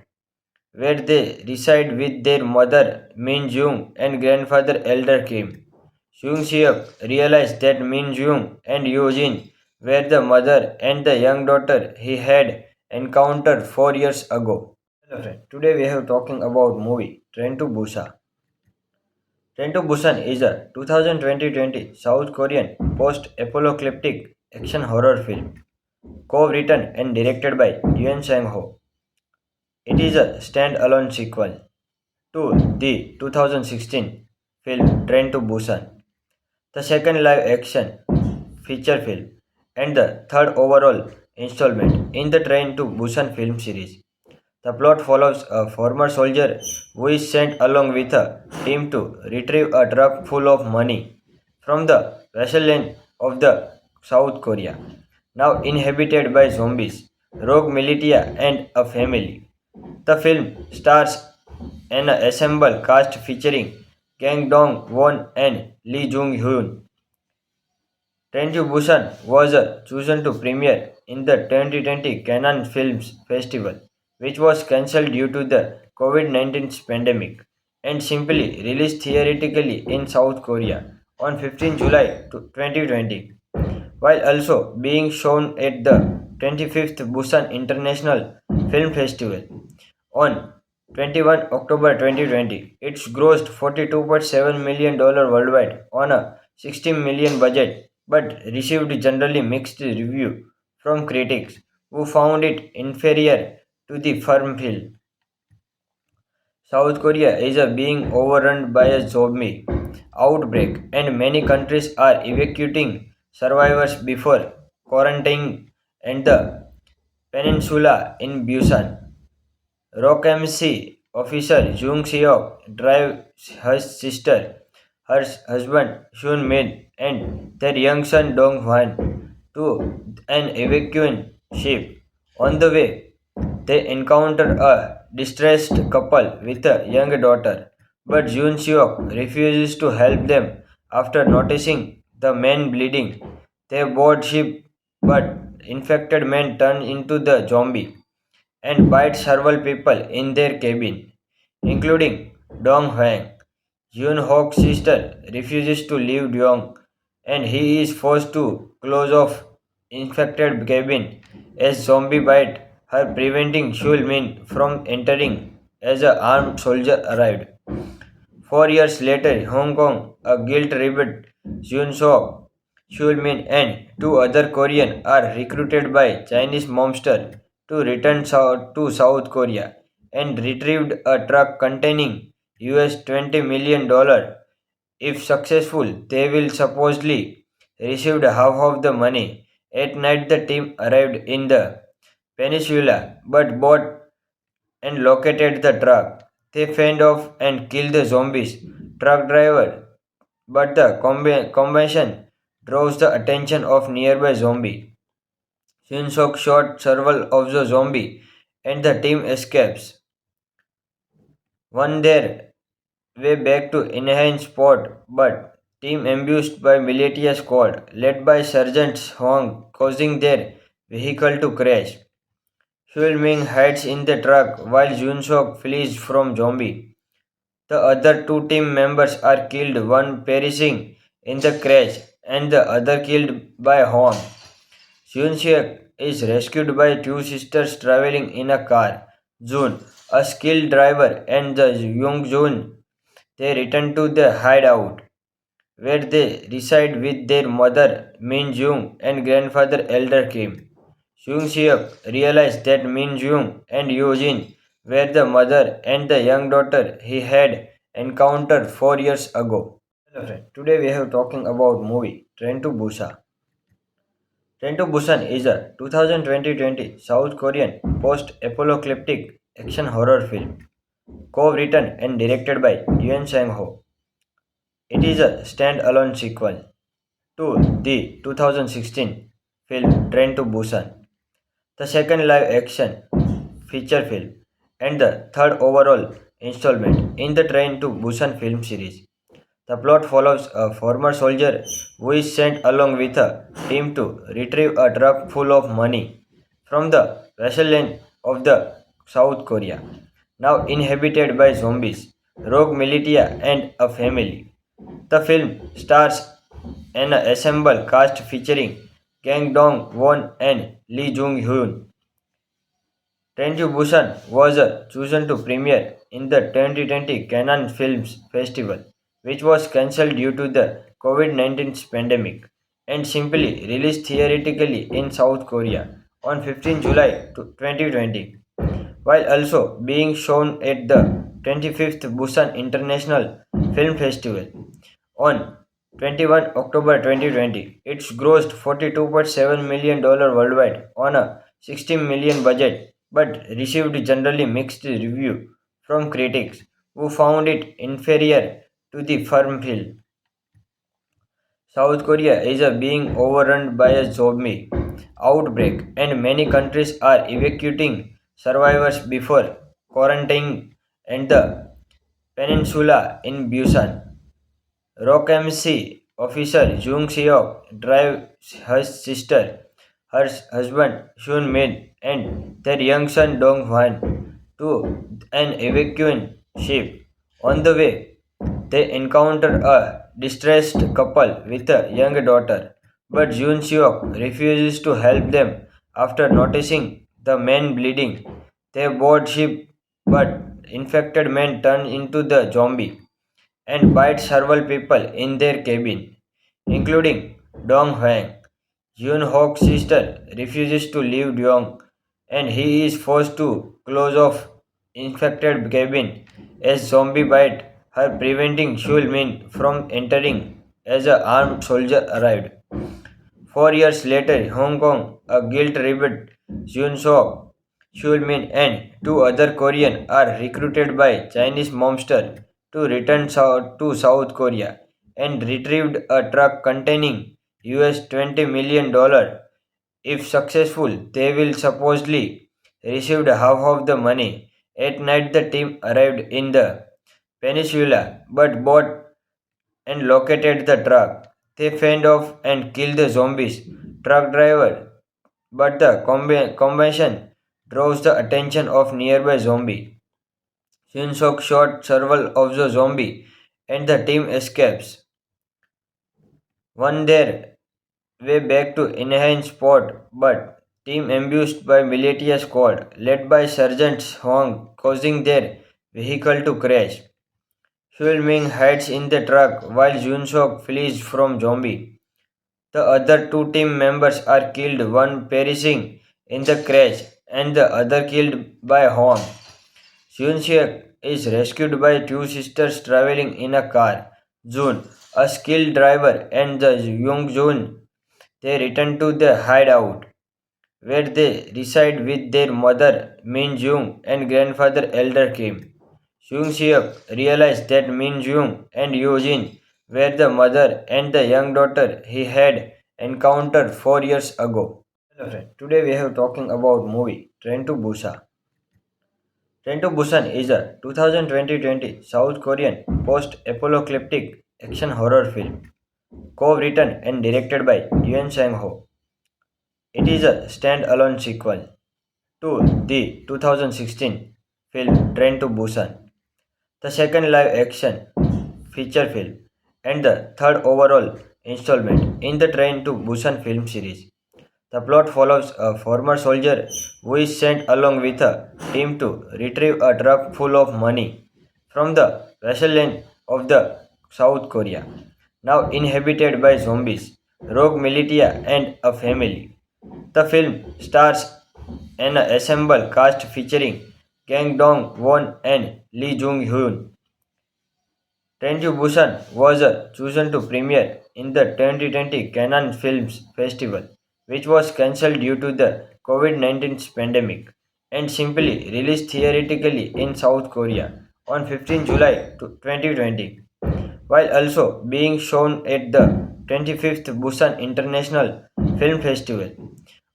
where they reside with their mother Min Jung and grandfather Elder Kim. Jung Seok realized that Min Jung and Eugene were the mother and the young daughter he had encountered 4 years ago. Hello friend, today we are talking about movie Train to Busan. Train to Busan is a 2020 South Korean post-apocalyptic action horror film, co-written and directed by Yuen Sang-ho. It is a stand-alone sequel to the 2016 film Train to Busan, the second live-action feature film, and the third overall installment in the Train to Busan film series. The plot follows a former soldier who is sent along with a team to retrieve a truck full of money from the wasteland of the South Korea, now inhabited by zombies, rogue militia, and a family. The film stars an ensemble cast featuring Kang Dong-won and Lee Jung-hyun. Train to Busan was chosen to premiere in the 2020 Cannes Films Festival, which was cancelled due to the COVID-19 pandemic, and simply released theatrically in South Korea on 15 July 2020, while also being shown at the 25th Busan International Film Festival on 21 October 2020. It's grossed $42.7 million worldwide on a 16 million budget, but received generally mixed review from critics who found it inferior to the firm film. South Korea is being overrun by a zombie outbreak, and many countries are evacuating survivors before quarantining and the peninsula in Busan. Rockmc officer Jung Seok drives her sister, her husband Shun Min, and their young son Dong Hwan to an evacuation ship. On the way, they encounter a distressed couple with a young daughter, but Jun Seok refuses to help them after noticing the men bleeding. They board ship, but infected men turn into the zombie and bite several people in their cabin, including Dong Hwang. Yoon Hok's sister refuses to leave Dong, and he is forced to close off infected cabin as zombie bite her, preventing Shul Min from entering as an armed soldier arrived. 4 years later, Hong Kong, a guilt-ridden Jun Sok, Shul Min, and two other Koreans are recruited by Chinese mobsters to return to South Korea and retrieved a truck containing $20 million. If successful, they will supposedly receive half of the money. At night, the team arrived in the peninsula but bought and located the truck. They fend off and kill the zombies truck driver, but the combination draws the attention of nearby zombie. Shinsook shot several of the zombie and the team escapes. One their way back to enhance spot, but team ambushed by militia squad led by Sergeant Huang causing their vehicle to crash. Xul Ming hides in the truck while Junsook flees from zombie. The other two team members are killed, one perishing in the crash and the other killed by Hong. Seok is rescued by two sisters traveling in a car. June, a skilled driver, and the young June. They return to the hideout, where they reside with their mother Min Jung and grandfather Elder Kim. Jung Seok realized that Min Jung and Eugene were the mother and the young daughter he had encountered 4 years ago. Hello friend, today we are talking about movie Train to Busan. Train to Busan is a 2020 South Korean post-apocalyptic action horror film, co-written and directed by Yuen Sang-ho. It is a stand-alone sequel to the 2016 film Train to Busan, the second live-action feature film, and the third overall installment in the Train to Busan film series. The plot follows a former soldier who is sent along with a team to retrieve a truck full of money from the wasteland of the South Korea, now inhabited by zombies, rogue militia, and a family. The film stars an assembled cast featuring Kang Dong-won and Lee Jung-hyun. Train to Busan was chosen to premiere in the 2020 Cannes Films Festival, which was cancelled due to the COVID-19 pandemic, and simply released theatrically in South Korea on 15 July 2020, while also being shown at the 25th Busan International Film Festival on 21 October 2020. It's grossed $42.7 million worldwide on a 16 million budget, but received generally mixed review from critics who found it inferior to the firm film. South Korea is being overrun by a zombie outbreak, and many countries are evacuating survivors before quarantining and the peninsula in Busan. Rockmc officer Jung Seok drives her sister, her husband Shun Min, and their young son Dong Hwan to an evacuation ship. On the way, they encounter a distressed couple with a young daughter, but Jun Seok refuses to help them after noticing the men bleeding. They board ship, but infected men turn into the zombie and bite several people in their cabin, including Dong Huang. Yoon Hok's sister refuses to leave Dong, and he is forced to close off infected cabin as zombie bite her, preventing Shul Min from entering as an armed soldier arrived. 4 years later, Hong Kong, a guilt-ridden Jun Sok, Shul Min, and two other Koreans are recruited by Chinese mobster to return to South Korea and retrieved a truck containing $20 million. If successful, they will supposedly receive half of the money. At night, the team arrived in the peninsula, but both and located the truck. They fend off and kill the zombies truck driver, but the combination draws the attention of nearby zombie. Shin-sok shot several of the zombie and the team escapes. One their way back to enhance spot, but team ambushed by militia squad led by Sergeant Hong, causing their vehicle to crash. Shul Ming hides in the truck while Jun Sok flees from zombie. The other two team members are killed, one perishing in the crash and the other killed by Hong. Jun Seok is rescued by two sisters traveling in a car. Jun, a skilled driver, and the young Jun. They return to the hideout, where they reside with their mother Min Jung and grandfather Elder Kim. Jung Seok realized that Min Jung and Yoo Jin were the mother and the young daughter he had encountered 4 years ago. Hello friend, today we are talking about movie Train to Busan. Train to Busan is a 2020 South Korean post-apocalyptic action horror film, co-written and directed by Yuen Sang-ho. It is a stand-alone sequel to the 2016 film Train to Busan, the second live-action feature film, and the third overall installment in the Train to Busan film series. The plot follows a former soldier who is sent along with a team to retrieve a truck full of money from the wasteland of the South Korea, now inhabited by zombies, rogue militia, and a family. The film stars an assembled cast featuring Kang Dong-won and Lee Jung-hyun. Train to Busan was chosen to premiere in the 2020 Cannes Films Festival, which was cancelled due to the COVID-19 pandemic, and simply released theatrically in South Korea on 15 July 2020, while also being shown at the 25th Busan International Film Festival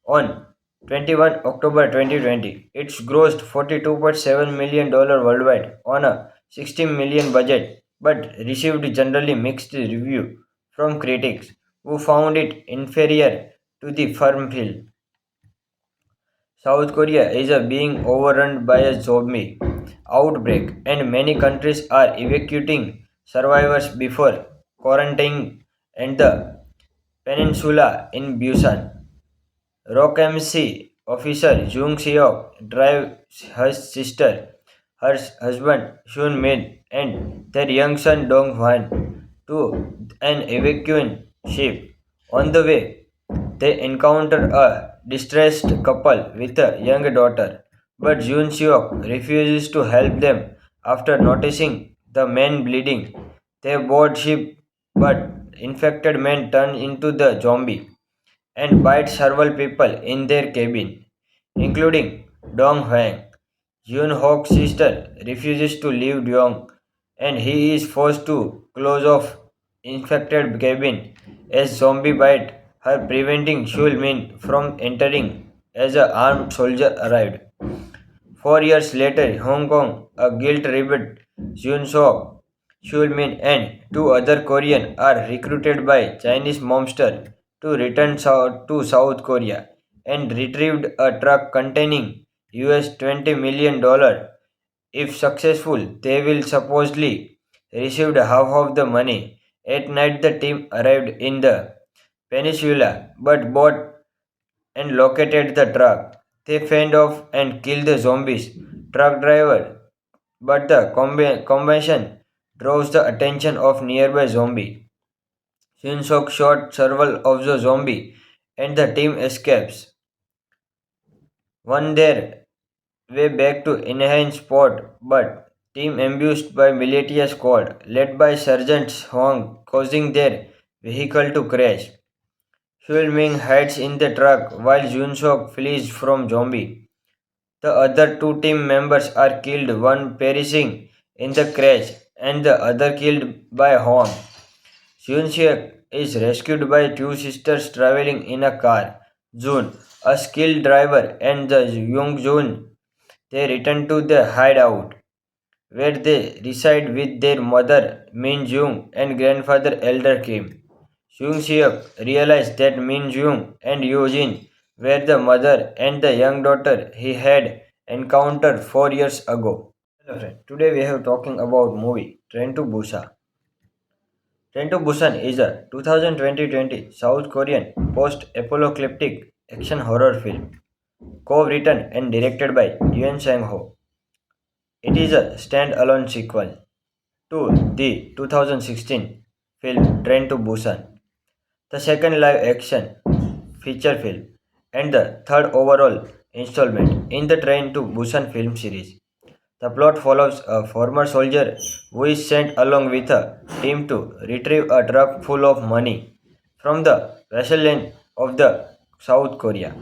on 21 October 2020. It's grossed $42.7 million worldwide on a 16 million budget, but received generally mixed review from critics who found it inferior to the firm film. South Korea is being overrun by a zombie outbreak, and many countries are evacuating survivors before quarantining and the peninsula in Busan. Rock-MC officer Jung Seok drives her sister, her husband Shun Min, and their young son Dong Hwan to an evacuation ship. On the way, they encounter a distressed couple with a young daughter, but Jun Seok refuses to help them after noticing the men bleeding. They board ship, but infected men turn into the zombie and bite several people in their cabin, including Dong Huang. Yoon Hok's sister refuses to leave Dong, and he is forced to close off infected cabin as zombie bite her, preventing Shul Min from entering as an armed soldier arrived. 4 years later, Hong Kong, a guilt-ridden Jun Sok, Shul Min, and two other Koreans are recruited by Chinese mobsters to return to South Korea and retrieved a truck containing $20 million. If successful, they will supposedly receive half of the money. At night, the team arrived in the peninsula, but bought and located the truck. They fend off and kill the zombies truck driver, but the combination draws the attention of nearby zombie. Shin-sok shot several of the zombie, and the team escapes. One their way back to enhance spot, but team ambushed by militia squad led by Sergeant Hong, causing their vehicle to crash. Huel Ming hides in the truck while Jun Sok flees from zombie. The other two team members are killed, one perishing in the crash and the other killed by Hong. Hyun-sik is rescued by two sisters traveling in a car. Jun, a skilled driver, and the Young-jun. They return to the hideout, where they reside with their mother Min-jung and grandfather Elder Kim. Hyun-sik realized that Min-jung and Yoo-jin were the mother and the young daughter he had encountered 4 years ago. Hello friend, today we have talking about movie Train to Busan. Train to Busan is a 2020 South Korean post-apocalyptic action horror film, co-written and directed by Yoon Sang-ho. It is a stand-alone sequel to the 2016 film Train to Busan, the second live-action feature film, and the third overall installment in the Train to Busan film series. The plot follows a former soldier who is sent along with a team to retrieve a truck full of money from the wasteland of the South Korea,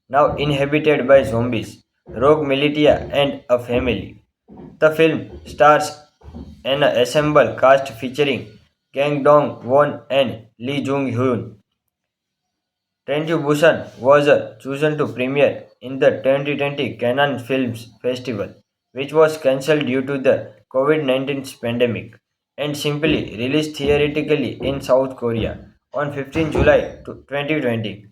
now inhabited by zombies, rogue militia, and a family. The film stars an assembled cast featuring Kang Dong-won and Lee Jung-hyun. Train to Busan was chosen to premiere in the 2020 Cannes Films Festival, which was cancelled due to the COVID-19 pandemic, and simply released theatrically in South Korea on 15 July 2020,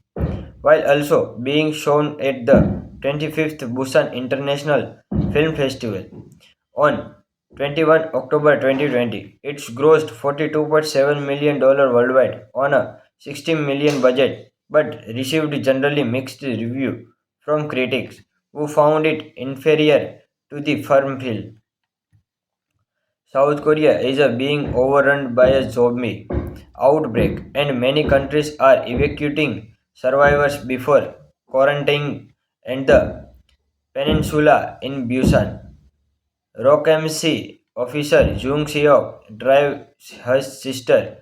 while also being shown at the 25th Busan International Film Festival on 21 October 2020. It's grossed $42.7 million worldwide on a 16 million budget, but received generally mixed review from critics who found it inferior to the firm film. South Korea is being overrun by a zombie outbreak, and many countries are evacuating survivors before quarantining and the peninsula in Busan. Rock MC officer Jung Seok drives her sister,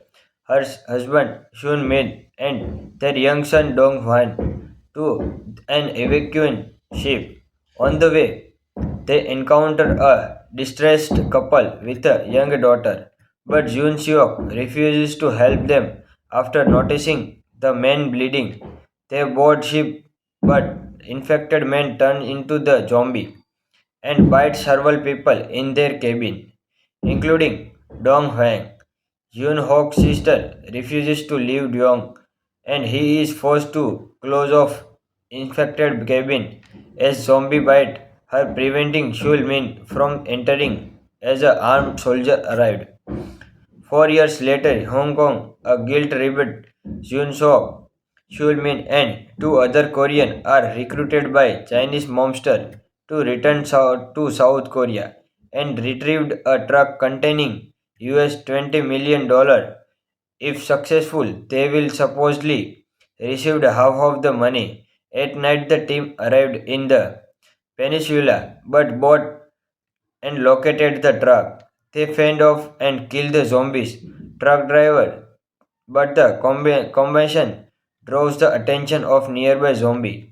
her husband Shun Min, and their young son Dong Hwan to an evacuation ship. On the way, they encounter a distressed couple with a young daughter, but Jun Seok refuses to help them after noticing the men bleeding. They board ship, but infected men turn into the zombie and bite several people in their cabin, including Dong Huang. Yun Hok's sister refuses to leave Dong, and he is forced to close off infected cabin as zombie bite her, preventing Shul Min from entering as an armed soldier arrived. 4 years later, Hong Kong, a guilt-ridden Jun Sok, Shul Min, and two other Koreans are recruited by Chinese mobsters to return to South Korea and retrieved a truck containing $20 million. If successful, they will supposedly receive half of the money. At night, the team arrived in the peninsula, but bought and located the truck. They fend off and kill the zombies truck driver, but the combination draws the attention of nearby zombie.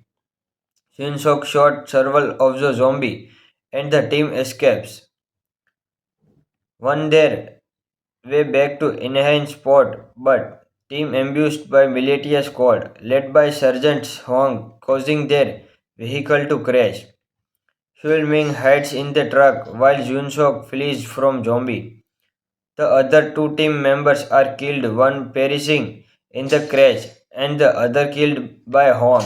Shinsok shot several of the zombie and the team escapes. One their way back to enhance spot, but team ambushed by militia squad led by Sergeant Huang, causing their vehicle to crash. Huel Ming hides in the truck while Junsok flees from zombie. The other two team members are killed, one perishing in the crash and the other killed by Horn.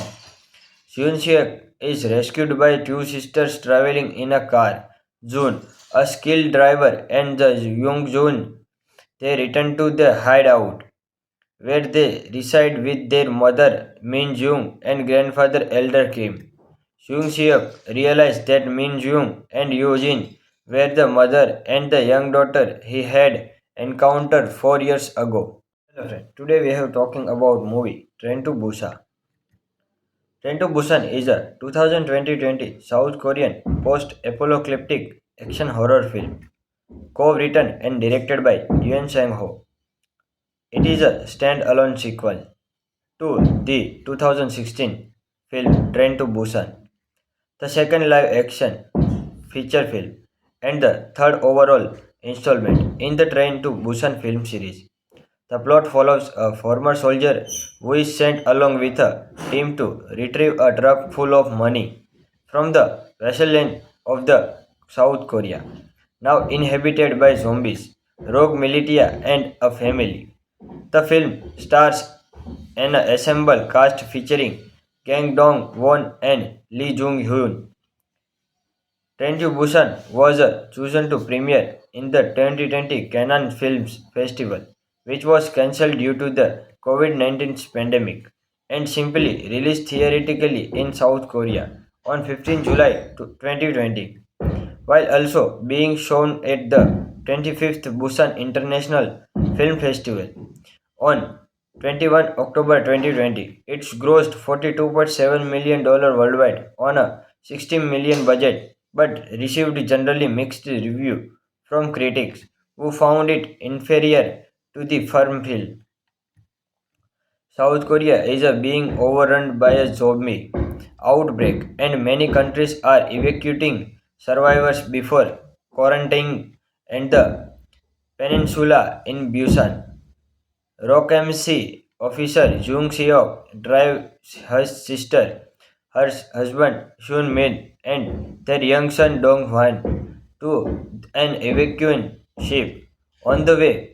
Hyun is rescued by two sisters traveling in a car. Jun, a skilled driver, and the young Jun. They return to the hideout, where they reside with their mother Min Jung and grandfather Elder Kim. Jung Seok realized that Min Jung and Yojin were the mother and the young daughter he had encountered 4 years ago. Hello friend, today we are talking about movie Train to Busan. Train to Busan is a 2020 South Korean post-apocalyptic action horror film, co-written and directed by Yuen Sang-ho. It is a stand-alone sequel to the 2016 film Train to Busan, the second live-action feature film, and the third overall installment in the Train to Busan film series. The plot follows a former soldier who is sent along with a team to retrieve a truck full of money from the wasteland of the South Korea, now inhabited by zombies, rogue militia, and a family. The film stars an assembled cast featuring Kang Dong-won and Lee Jung-hyun. Train to Busan was chosen to premiere in the 2020 Cannes Films Festival, which was cancelled due to the COVID-19 pandemic, and simply released theatrically in South Korea on 15 July 2020, while also being shown at the 25th Busan International Film Festival on 21 October 2020. It's grossed $42.7 million worldwide on a 16 million budget, but received generally mixed review from critics who found it inferior to the firm film. South Korea is being overrun by a zombie outbreak, and many countries are evacuating survivors before quarantining and the peninsula in Busan. Rock MC officer Jung Seok drives her sister, her husband Shun Min, and their young son Dong Hwan to an evacuation ship. On the way,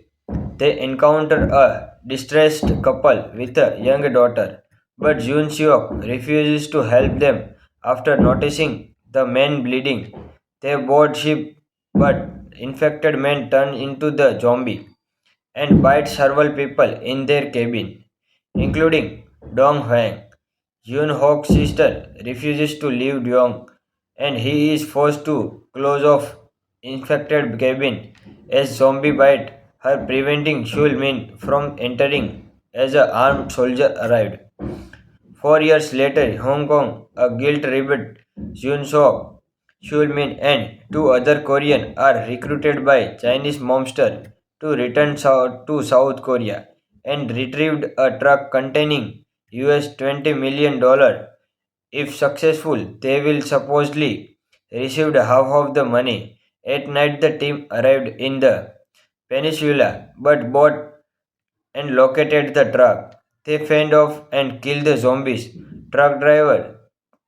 they encounter a distressed couple with a young daughter, but Jun Seok refuses to help them after noticing the men bleeding. They board ship, but infected men turn into the zombie and bite several people in their cabin, including Dong Huang. Yun Hok's sister refuses to leave Dong, and he is forced to close off infected cabin as zombie bite her, preventing Shul Min from entering as an armed soldier arrived. 4 years later, Hong Kong, a guilt-ridden Jun Sok, Shulmin and two other Koreans are recruited by Chinese mobsters to return to South Korea and retrieved a truck containing $20 million. If successful, they will supposedly receive half of the money. At night, the team arrived in the peninsula but bought and located the truck. They fend off and kill the zombies truck driver,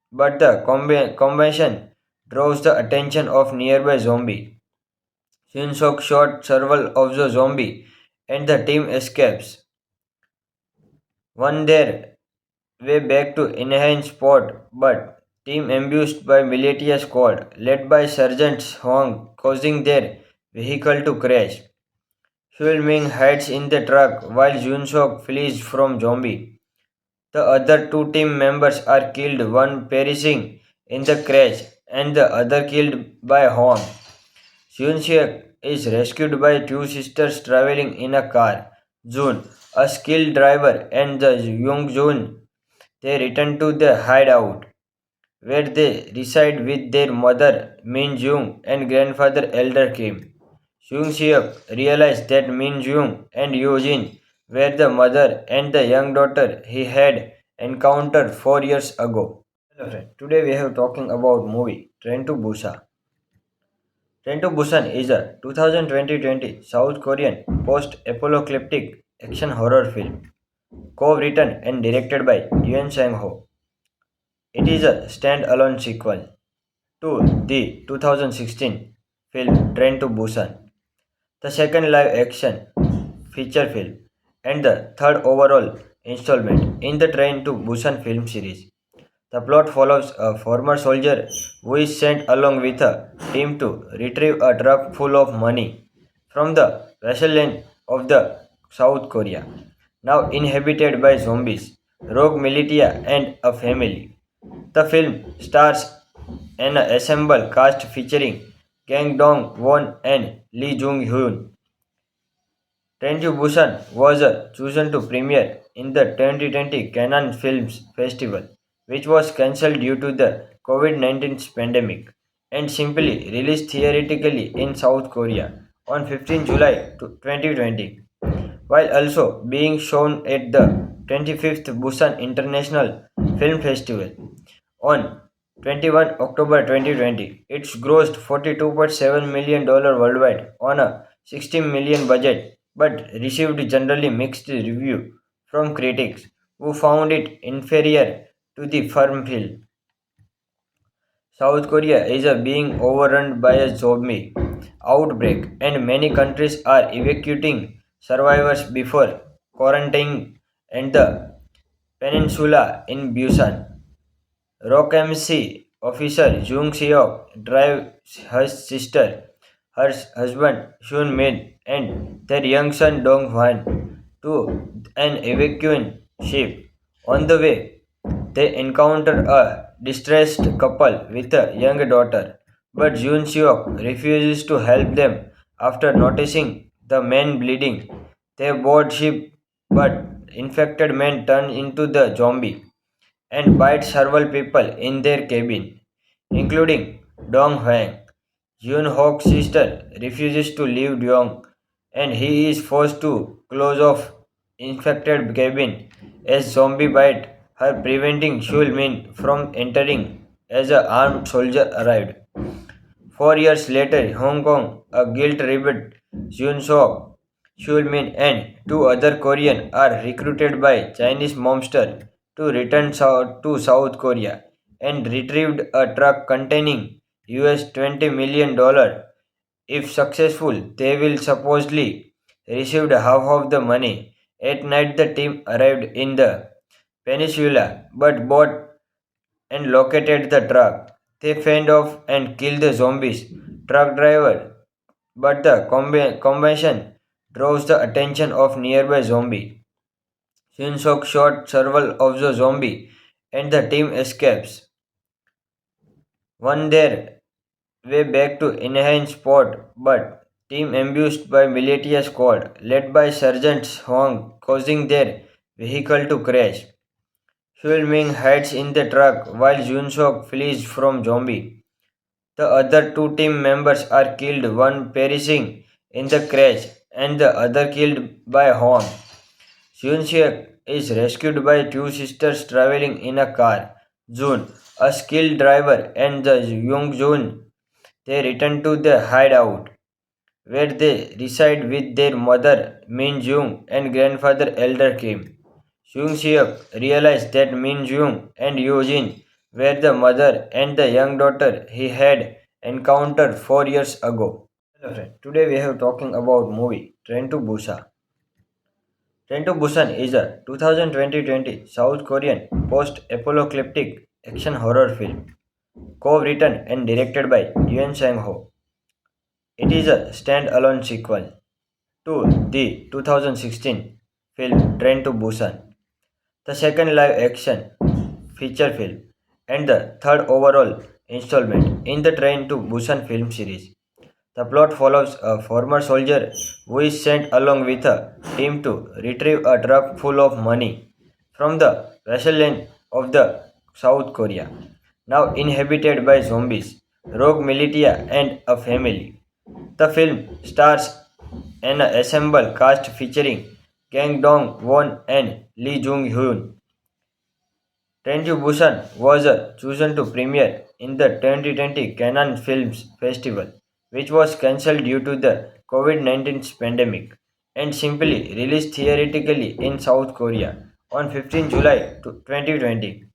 but the combination draws the attention of nearby zombie. Shinseok shot several of the zombie and the team escapes. One their way back to enhance spot, but team ambushed by militia squad led by Sergeant Huang, causing their vehicle to crash. Huel Ming hides in the truck while Junseok flees from zombie. The other two team members are killed, one perishing in the crash and the other killed by Huang. Junseok is rescued by two sisters traveling in a car. June, a skilled driver, and the young June. They return to the hideout, where they reside with their mother Min Jung and grandfather Elder Kim. Jung Seok realized that Min Jung and Yoo-jin were the mother and the young daughter he had encountered 4 years ago. Hello friend, today we are talking about movie Train to Busan. Train to Busan is a 2020 South Korean post-apocalyptic action horror film, co-written and directed by Yoon Sang-ho. It is a stand-alone sequel to the 2016 film Train to Busan, the second live-action feature film, and the third overall installment in the Train to Busan film series. The plot follows a former soldier who is sent along with a team to retrieve a truck full of money from the wasteland of the South Korea, now inhabited by zombies, rogue militia, and a family. The film stars an ensemble cast featuring Kang Dong-won and Lee Jung-hyun. Train to Busan was chosen to premiere in the 2020 Cannes Films Festival, which was cancelled due to the COVID-19 pandemic, and simply released theatrically in South Korea on 15 July 2020, while also being shown at the 25th Busan International Film Festival on 21 October 2020. It's grossed $42.7 million worldwide on a 16 million budget, but received generally mixed review from critics who found it inferior to the firm film. South Korea is being overrun by a zombie outbreak, and many countries are evacuating survivors before quarantining and the peninsula in Busan. Rockmc officer Jung Seok drives her sister, her husband Shun Min, and their young son Dong Hwan to an evacuation ship. On the way, they encounter a distressed couple with a young daughter, but Jun Seok refuses to help them after noticing the men bleeding. They board ship, but infected men turn into the zombie and bite several people in their cabin, including Dong Hwang. Yoon Hok's sister refuses to leave Dong, and he is forced to close off infected cabin as zombie bite her, preventing Shul Min from entering as an armed soldier arrived. 4 years later, Hong Kong, a guilt-ridden Jun Sok, Shul Min, and two other Koreans are recruited by Chinese mobsters to return to South Korea and retrieved a truck containing $20 million. If successful, they will supposedly receive half of the money. At night, the team arrived in the peninsula but bought and located the truck. They fend off and kill the zombies truck driver, but the combination draws the attention of nearby zombie. Shinseok shot several of the zombie and the team escapes. One their way back to enhance spot, but team ambushed by militia squad led by Sergeant Huang, causing their vehicle to crash. Huel Ming hides in the truck while Junseok flees from zombie. The other two team members are killed, one perishing in the crash and the other killed by Horn. Hyun-seok is rescued by two sisters traveling in a car. Jun, a skilled driver, and the Young-jun. They return to the hideout, where they reside with their mother Min Jung and grandfather Elder Kim. Hyun-seok realized that Min Jung and Yoo-jin were the mother and the young daughter he had encountered 4 years ago. Hello friend, today we have talking about movie Train to Busan. Train to Busan is a 2020 South Korean post-apocalyptic action horror film, co-written and directed by Yoon Sang-ho. It is a stand-alone sequel to the 2016 film Train to Busan, the second live-action feature film, and the third overall installment in the Train to Busan film series. The plot follows a former soldier who is sent along with a team to retrieve a truck full of money from the wasteland of the South Korea, now inhabited by zombies, rogue militia, and a family. The film stars an assembled cast featuring Kang Dong-won and Lee Jung-hyun. Train to Busan was chosen to premiere in the 2020 Cannes Films Festival, which was cancelled due to the COVID-19 pandemic, and simply released theatrically in South Korea on 15 July 2020,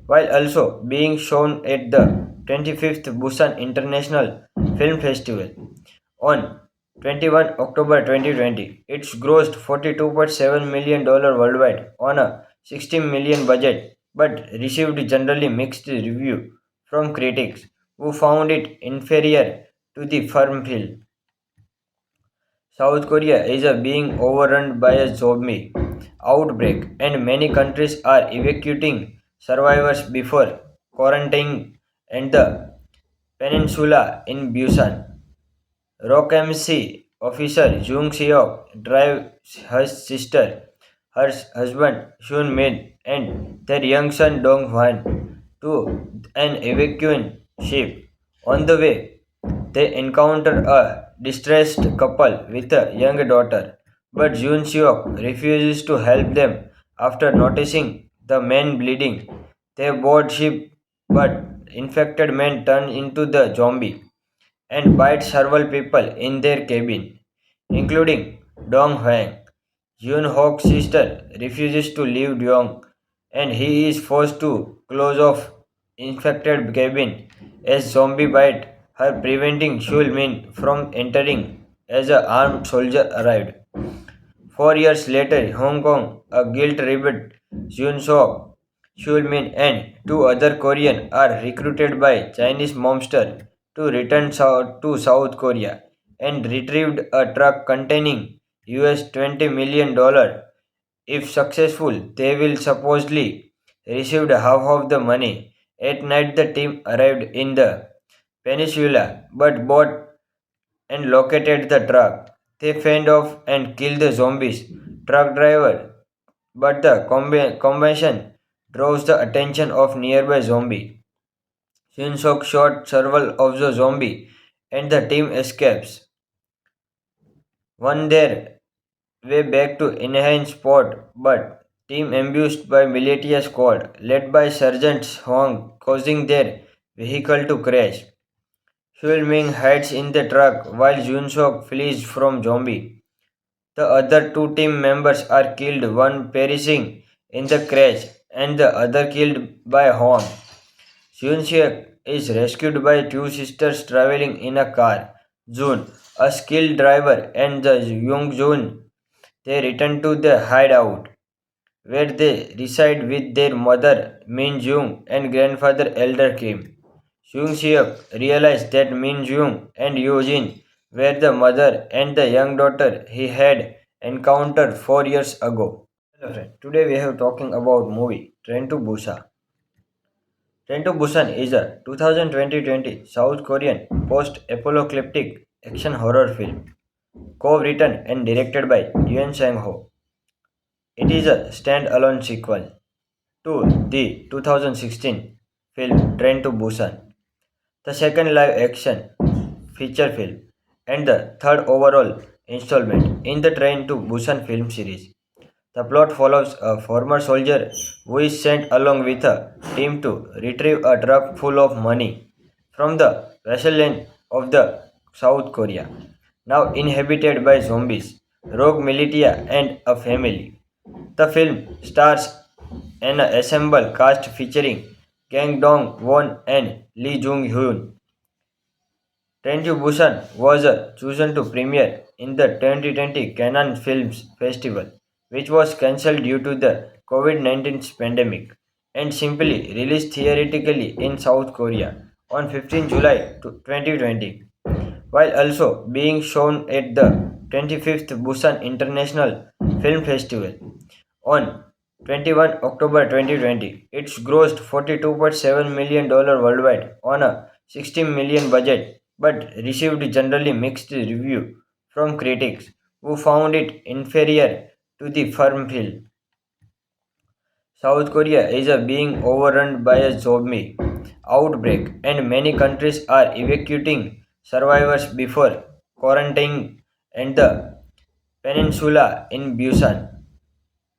while also being shown at the 25th Busan International Film Festival on 21 October 2020. It's grossed $42.7 million worldwide on a 16 million budget, but received generally mixed review from critics who found it inferior to the firm film. South Korea is being overrun by a zombie outbreak, and many countries are evacuating survivors before quarantining and the peninsula in Busan. Rockmc officer Jung Seok drives her sister, her husband Hyun Min, and their young son Dong Hwan to an evacuation ship. On the way, they encounter a distressed couple with a young daughter, but Jun Seok refuses to help them after noticing the men bleeding. They board ship, but infected men turn into the zombie and bite several people in their cabin, including Dong Hwang. Yoon Hok's sister refuses to leave Dong, and he is forced to close off infected cabin as zombie bite her, preventing Shul Min from entering as an armed soldier arrived. 4 years later, Hong Kong, a guilt-ridden Jun Sok, Shul Min, and two other Koreans are recruited by Chinese mobsters to return to South Korea and retrieved a truck containing $20 million. If successful, they will supposedly receive half of the money. At night, the team arrived in the peninsula, but bought and located the truck. They fend off and kill the zombies truck driver, but the combination draws the attention of nearby zombie. Shin-sok shot several of the zombie and the team escapes. One their way back to enhance spot, but team ambushed by militia squad led by Sergeant Hwang, causing their vehicle to crash. Hyul Ming hides in the truck while Jun Sok flees from zombie. The other two team members are killed, one perishing in the crash and the other killed by Horn. Hyun-seok is rescued by two sisters traveling in a car. Jun, a skilled driver, and the Young-jun. They return to the hideout, where they reside with their mother Min Jung and grandfather Elder Kim. Jung Seok realized that Min Jung and Yoo Jin were the mother and the young daughter he had encountered 4 years ago. Hello friend, today we have talking about movie Train to Busan. Train to Busan is a 2020 South Korean post-apocalyptic action horror film, co-written and directed by Yoon Sang-ho. It is a stand-alone sequel to the 2016 film Train to Busan, the second live action feature film, and the third overall installment in the Train to Busan film series. The plot follows a former soldier who is sent along with a team to retrieve a truck full of money from the wasteland of the South Korea, now inhabited by zombies, rogue militia, and a family. The film stars an assembled cast featuring Kang Dong Won and Lee Jung Hyun. Train to Busan was chosen to premiere in the 2020 Cannes Films Festival, which was cancelled due to the COVID-19 pandemic, and simply released theatrically in South Korea on 15 July 2020, while also being shown at the 25th Busan International Film Festival on 21 October 2020. It's grossed $42.7 million worldwide on a 16 million budget, but received generally mixed review from critics who found it inferior to the firm film. South Korea is being overrun by a zombie outbreak, and many countries are evacuating survivors before quarantining and the peninsula in Busan.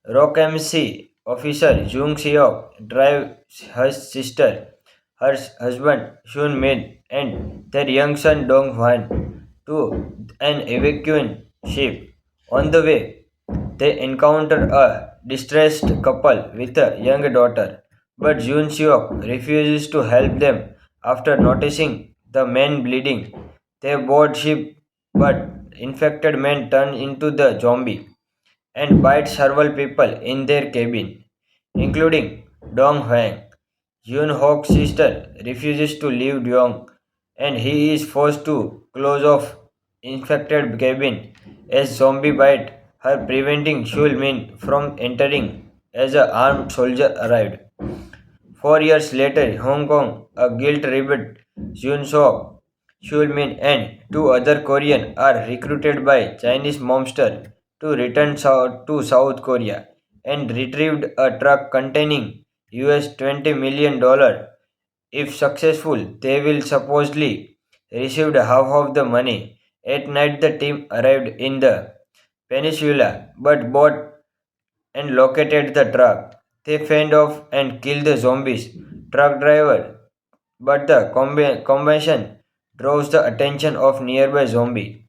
Rockmc officer Jung Seok drives her sister, her husband Shun Min, and their young son Dong Hwan to an evacuation ship. On the way, they encounter a distressed couple with a young daughter, but Jun Seok refuses to help them after noticing the men bleeding. They board ship, but infected men turn into the zombie and bite several people in their cabin, including Dong Huang. Yoon Hok's sister refuses to leave Dong, and he is forced to close off infected cabin as zombie bite her, preventing Shul Min from entering as a armed soldier arrived. 4 years later, Hong Kong, a guilt-ridden Jun Sok, Shul Min, and two other Koreans are recruited by Chinese mobsters to return to South Korea and retrieved a truck containing $20 million. If successful, they will supposedly receive half of the money. At night, the team arrived in the peninsula, but bought and located the truck. They fend off and kill the zombies truck driver, but the combination draws the attention of nearby zombie.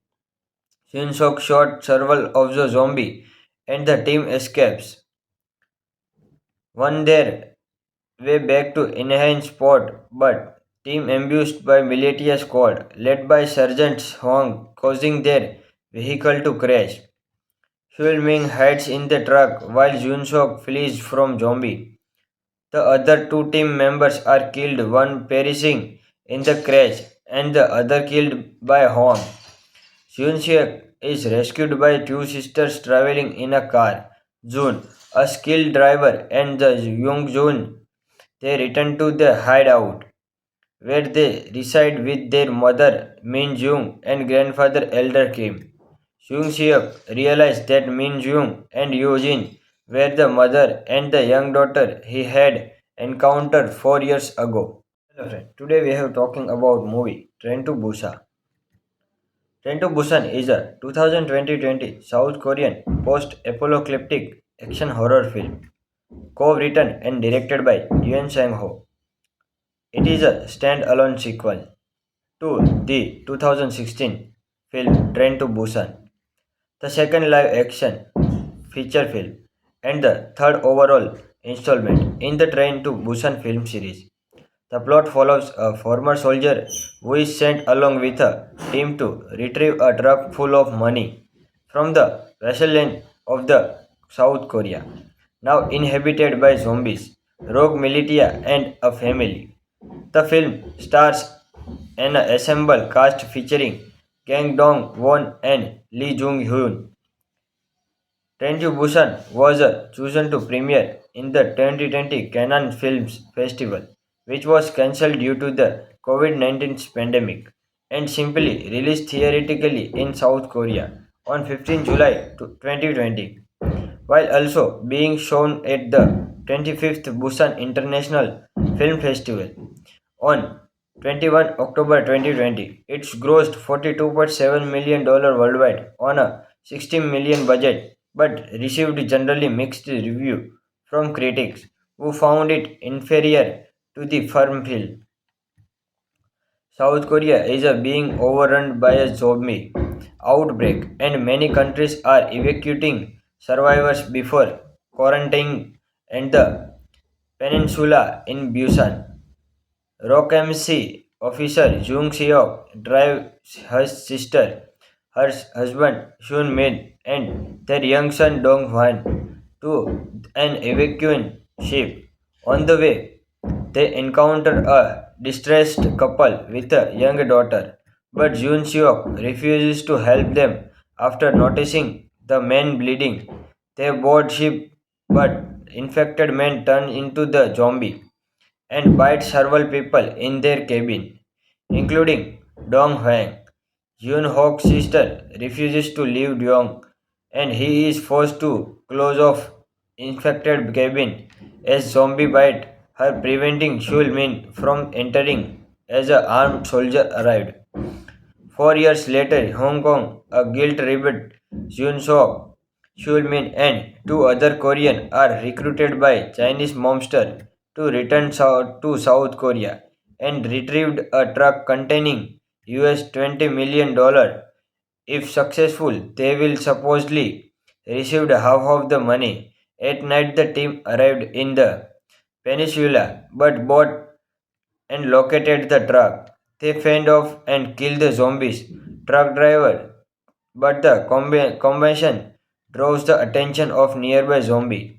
Shin-sok shot several of the zombie, and the team escapes. One their way back to enhance spot, but team ambushed by militia squad led by Sergeant Hong, causing their vehicle to crash. Huel Ming hides in the truck while Jun Sok flees from zombie. The other two team members are killed, one perishing in the crash and the other killed by Hong. Hyun-sik is rescued by two sisters traveling in a car. Jun, a skilled driver, and the Young-jun. They return to the hideout, where they reside with their mother Min-jung and grandfather Elder Kim. Hyun-sik realized that Min-jung and Yoo-jin were the mother and the young daughter he had encountered 4 years ago. Hello friend, today we have talking about movie Train to Busan. Train to Busan is a 2020 South Korean post-apocalyptic action horror film, co-written and directed by Yoon Sang-ho. It is a stand-alone sequel to the 2016 film Train to Busan, the second live-action feature film, and the third overall installment in the Train to Busan film series. The plot follows a former soldier who is sent along with a team to retrieve a truck full of money from the wasteland of the South Korea, now inhabited by zombies, rogue militia, and a family. The film stars an assembled cast featuring Kang Dong Won and Lee Jung Hyun. Train to Busan was chosen to premiere in the 2020 Cannes Films Festival, which was cancelled due to the COVID-19 pandemic, and simply released theatrically in South Korea on 15 July 2020, while also being shown at the 25th Busan International Film Festival on 21 October 2020. It's grossed $42.7 million worldwide on a 16 million budget, but received generally mixed review from critics who found it inferior to the firm film. South Korea is being overrun by a zombie outbreak, and many countries are evacuating survivors before quarantining and the peninsula in Busan. Rockmc officer Jung Seok drives her sister, her husband Shun Min, and their young son Dong Hwan to an evacuation ship. On the way, they encounter a distressed couple with a young daughter, but Jun Seok refuses to help them after noticing the men bleeding. They board ship, but infected men turn into the zombie and bite several people in their cabin, including Dong Huang. Yoon Hok's sister refuses to leave Dong, and he is forced to close off infected cabin as zombie bite her, preventing Shul Min from entering as an armed soldier arrived. 4 years later, Hong Kong, a guilt-ridden Jun Sok, Shul Min, and two other Koreans are recruited by Chinese mobsters to return to South Korea and retrieved a truck containing $20 million. If successful, they will supposedly receive half of the money. At night, the team arrived in the peninsula, but bought and located the truck. They fend off and kill the zombies truck driver, but the combination draws the attention of nearby zombie.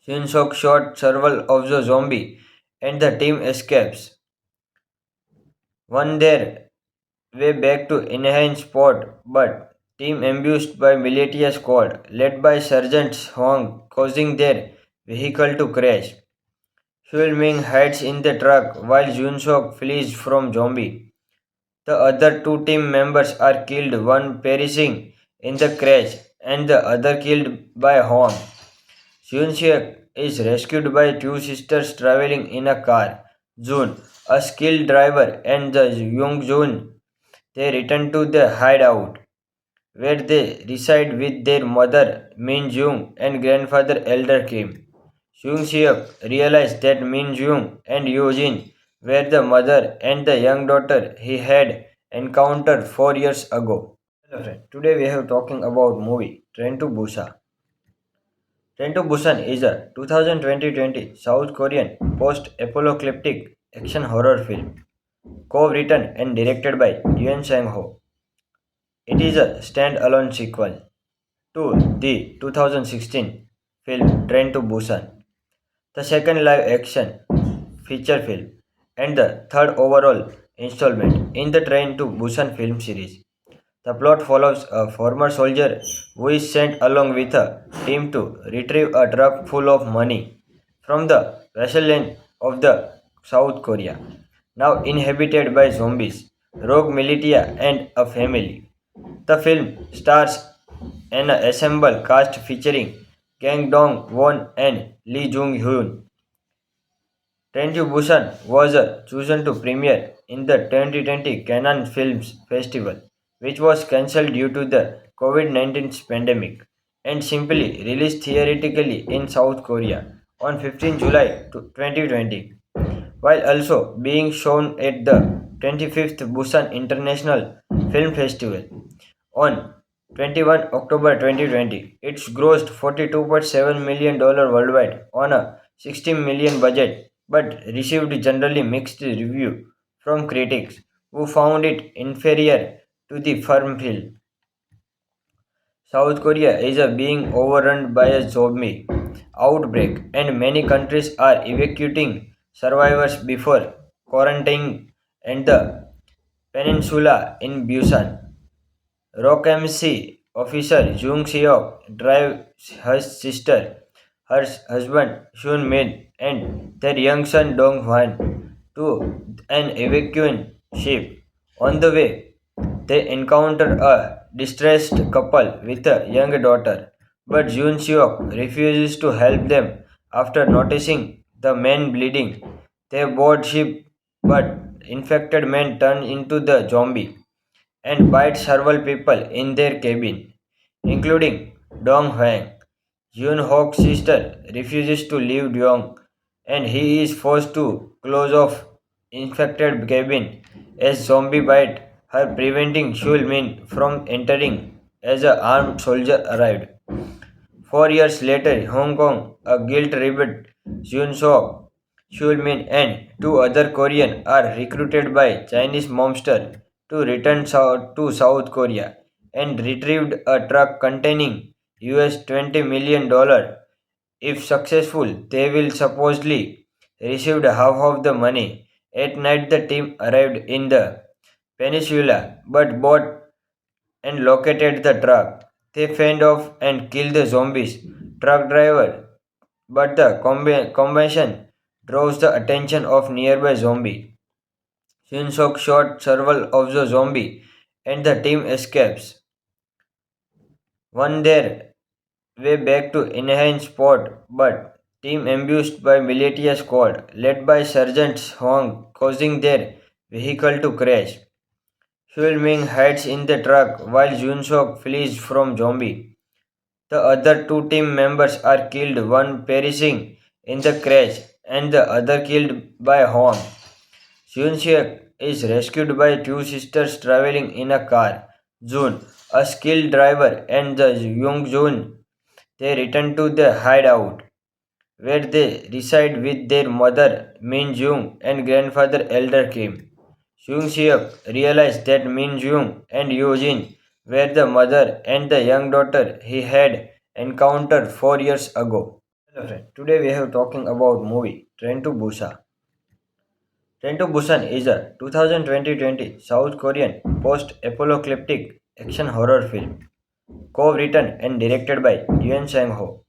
Shin-sok shot several of the zombie and the team escapes. One their way back to enhance spot, but team ambushed by militia squad led by Sergeant Huang, causing their vehicle to crash. Huel Ming hides in the truck while Jun-sok flees from zombie. The other two team members are killed, one perishing in the crash and the other killed by Horn. Hyun-sik is rescued by two sisters traveling in a car. Jun, a skilled driver, and the young Jun. They return to the hideout, where they reside with their mother Min Jung and grandfather Elder Kim. Jung Seok realized that Min Jung and Yojin were the mother and the young daughter he had encountered 4 years ago. Hello friend, today we are talking about movie Train to Busan. Train to Busan is a 2020 South Korean post-apocalyptic action horror film, co-written and directed by Yoon Sang-ho. It is a stand-alone sequel to the 2016 film Train to Busan, the second live-action feature film, and the third overall installment in the Train to Busan film series. The plot follows a former soldier who is sent along with a team to retrieve a truck full of money from the wasteland of the South Korea, now inhabited by zombies, rogue militia, and a family. The film stars an assembled cast featuring Kang Dong-won and Lee Jung-hyun. Train to Busan was chosen to premiere in the 2020 Cannes Films Festival, which was cancelled due to the COVID-19 pandemic, and simply released theatrically in South Korea on 15 July 2020, while also being shown at the 25th Busan International Film Festival. On 21 October 2020, it's grossed $42.7 million worldwide on a 16 million budget, but received generally mixed review from critics who found it inferior to the firm film. South Korea is being overrun by a zombie outbreak, and many countries are evacuating survivors before quarantining and the peninsula in Busan. Rockmc officer Jung Seok drives her sister, her husband Shun Min, and their young son Dong Hwan to an evacuation ship. On the way, they encounter a distressed couple with a young daughter, but Jun Seok refuses to help them after noticing the men bleeding. They board ship, but infected men turn into the zombie and bite several people in their cabin, including Dong Huang. Yun Hok's sister refuses to leave Dong and he is forced to close off infected cabin as zombie bite her, preventing Shul Min from entering as an armed soldier arrived. 4 years later, Hong Kong, a guilt-ridden Jun Sok, Shul Min, and two other Koreans are recruited by Chinese mobsters to return to South Korea and retrieved a truck containing $20 million. If successful, they will supposedly receive half of the money. At night, the team arrived in the peninsula but bought and located the truck. They fend off and kill the zombies truck driver, but the combination draws the attention of nearby zombie. Shin-sok shot several of the zombie and the team escapes. One their way back to enhance spot, but team ambushed by militia squad led by Sergeant Huang, causing their vehicle to crash. Huel Ming hides in the truck while Jun Sok flees from zombie. The other two team members are killed, one perishing in the crash and the other killed by Huang. Jun Seok is rescued by two sisters traveling in a car. Jun, a skilled driver, and the young Jun. They return to the hideout, where they reside with their mother Min Jung and grandfather Elder Kim. Jung Seok realized that Min Jung and Yoo Jin were the mother and the young daughter he had encountered 4 years ago. Hello friend, today we are talking about movie Train to Busan. Train to Busan is a 2020 South Korean post-apocalyptic action horror film, co-written and directed by Yoon Sang-ho.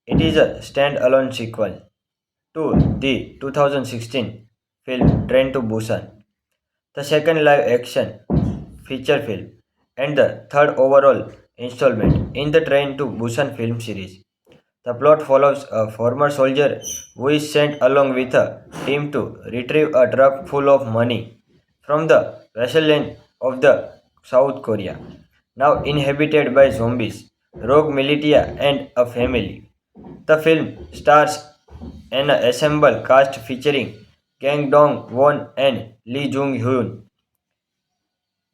It is a stand-alone sequel to the 2016 film Train to Busan, the second live-action feature film, and the third overall installment in the Train to Busan film series. The plot follows a former soldier who is sent along with a team to retrieve a truck full of money from the wasteland of the South Korea, now inhabited by zombies, rogue militia, and a family. The film stars an assembled cast featuring Kang Dong-won and Lee Jung-hyun.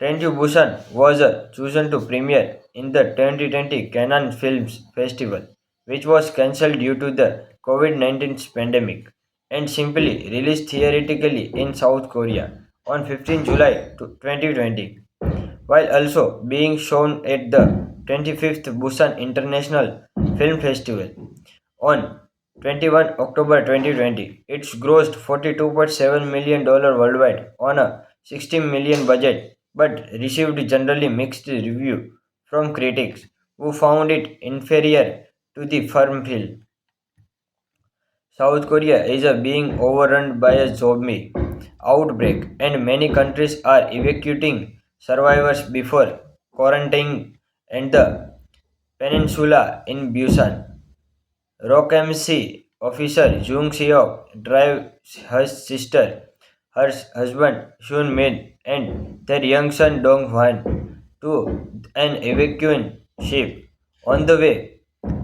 Train to Busan was chosen to premiere in the 2020 Cannes Films Festival, which was cancelled due to the COVID-19 pandemic, and simply released theatrically in South Korea on 15 July 2020, while also being shown at the 25th Busan International Film Festival on 21 October 2020. It's grossed $42.7 million worldwide on a 16 million budget, but received generally mixed review from critics who found it inferior to the firm film. South Korea is being overrun by a zombie outbreak, and many countries are evacuating survivors before quarantining and the peninsula in Busan. Rockmc officer Jung Seok drives her sister, her husband Shun Min, and their young son Dong Hwan to an evacuation ship. On the way,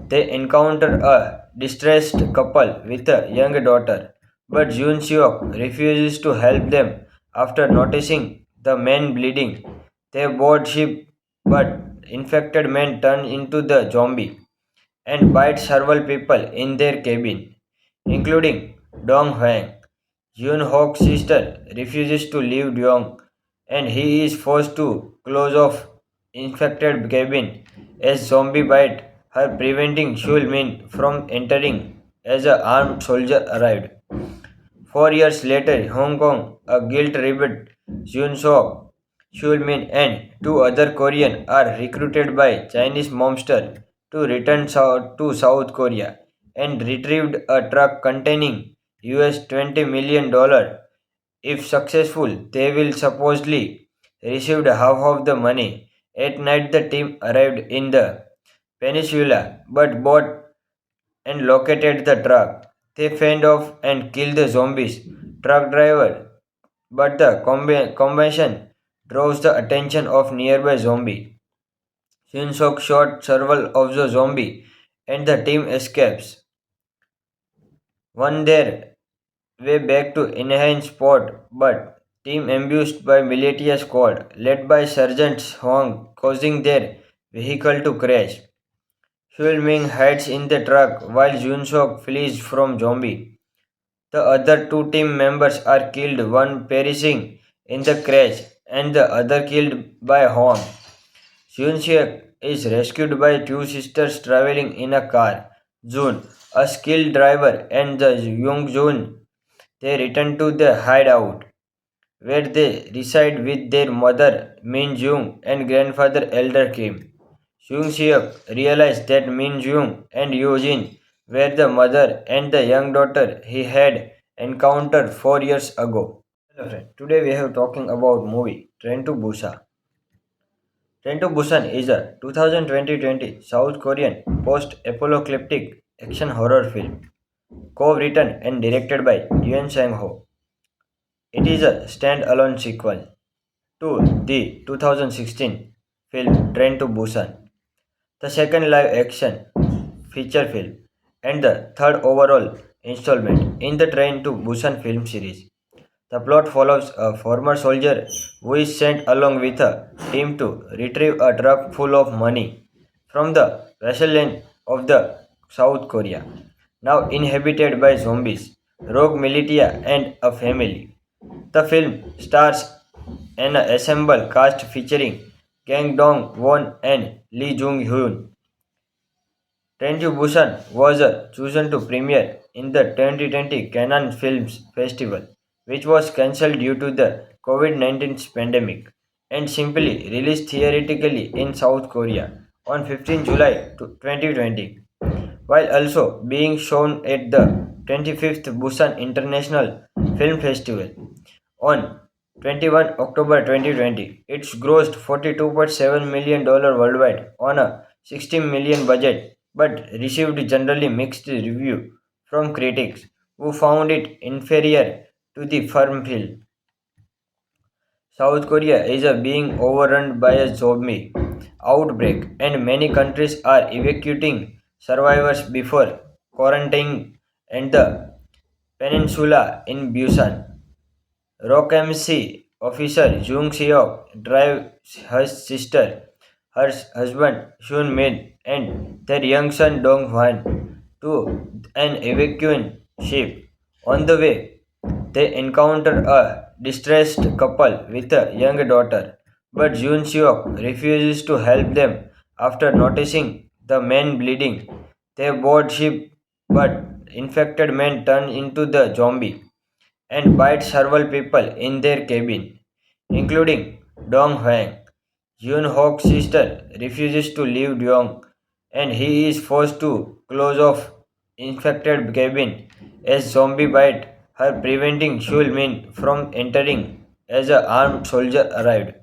they encounter a distressed couple with a young daughter, but Jun Seok refuses to help them after noticing the men bleeding. They board ship, but infected men turn into the zombie and bite several people in their cabin, including Dong Huang. Yun Hok's sister refuses to leave Dong and he is forced to close off infected cabin as zombie bite her, preventing Shul Min from entering as an armed soldier arrived. 4 years later, Hong Kong, a guilt-ridden Jun Sok, Shul Min, and two other Koreans are recruited by Chinese mobsters to return to South Korea and retrieved a truck containing $20 million. If successful, they will supposedly receive half of the money. At night, the team arrived in the peninsula but bought and located the truck. They fend off and kill the zombies truck driver, but the combination draws the attention of nearby zombie. Shin-sok shot several of the zombie and the team escapes. One their way back to enhance spot, but team ambushed by militia squad led by Sergeant Huang causing their vehicle to crash. Xiu Ming hides in the truck while Jun-sok flees from zombie. The other two team members are killed, one perishing in the crash and the other killed by Huang. Hyun-sik is rescued by two sisters traveling in a car. Jun, a skilled driver, and the Young-jun. They return to the hideout, where they reside with their mother Min-jung and grandfather Elder Kim. Hyun-sik realized that Min-jung and Yoo-jin were the mother and the young daughter he had encountered 4 years ago. Hello friend, today we have talking about movie Train to Busan. Train to Busan is a 2020 South Korean post-apocalyptic action horror film, co-written and directed by Yoon Sang-ho. It is a stand-alone sequel to the 2016 film Train to Busan, the second live-action feature film, and the third overall installment in the Train to Busan film series. The plot follows a former soldier who is sent along with a team to retrieve a truck full of money from the wasteland of the South Korea, now inhabited by zombies, rogue militia, and a family. The film stars an assembled cast featuring Kang Dong-won and Lee Jung-hyun. Train to Busan was chosen to premiere in the 2020 Cannes Films Festival, which was cancelled due to the COVID-19 pandemic, and simply released theatrically in South Korea on 15 July 2020, while also being shown at the 25th Busan International Film Festival on 21 October 2020. It's grossed $42.7 million worldwide on a 16 million budget, but received generally mixed review from critics who found it inferior to the firm film. South Korea is being overrun by a zombie outbreak, and many countries are evacuating survivors before quarantining and the peninsula in Busan. Rockmc officer Jung Seok drives her sister, her husband Shun Min, and their young son Dong Hwan to an evacuation ship. On the way, they encounter a distressed couple with a young daughter, but Jun Seok refuses to help them after noticing the men bleeding. They board ship, but infected men turn into the zombie and bite several people in their cabin, including Dong Huang. Yoon Hok's sister refuses to leave Dong, and he is forced to close off infected cabin as zombie bite her, preventing Shul Min from entering as an armed soldier arrived.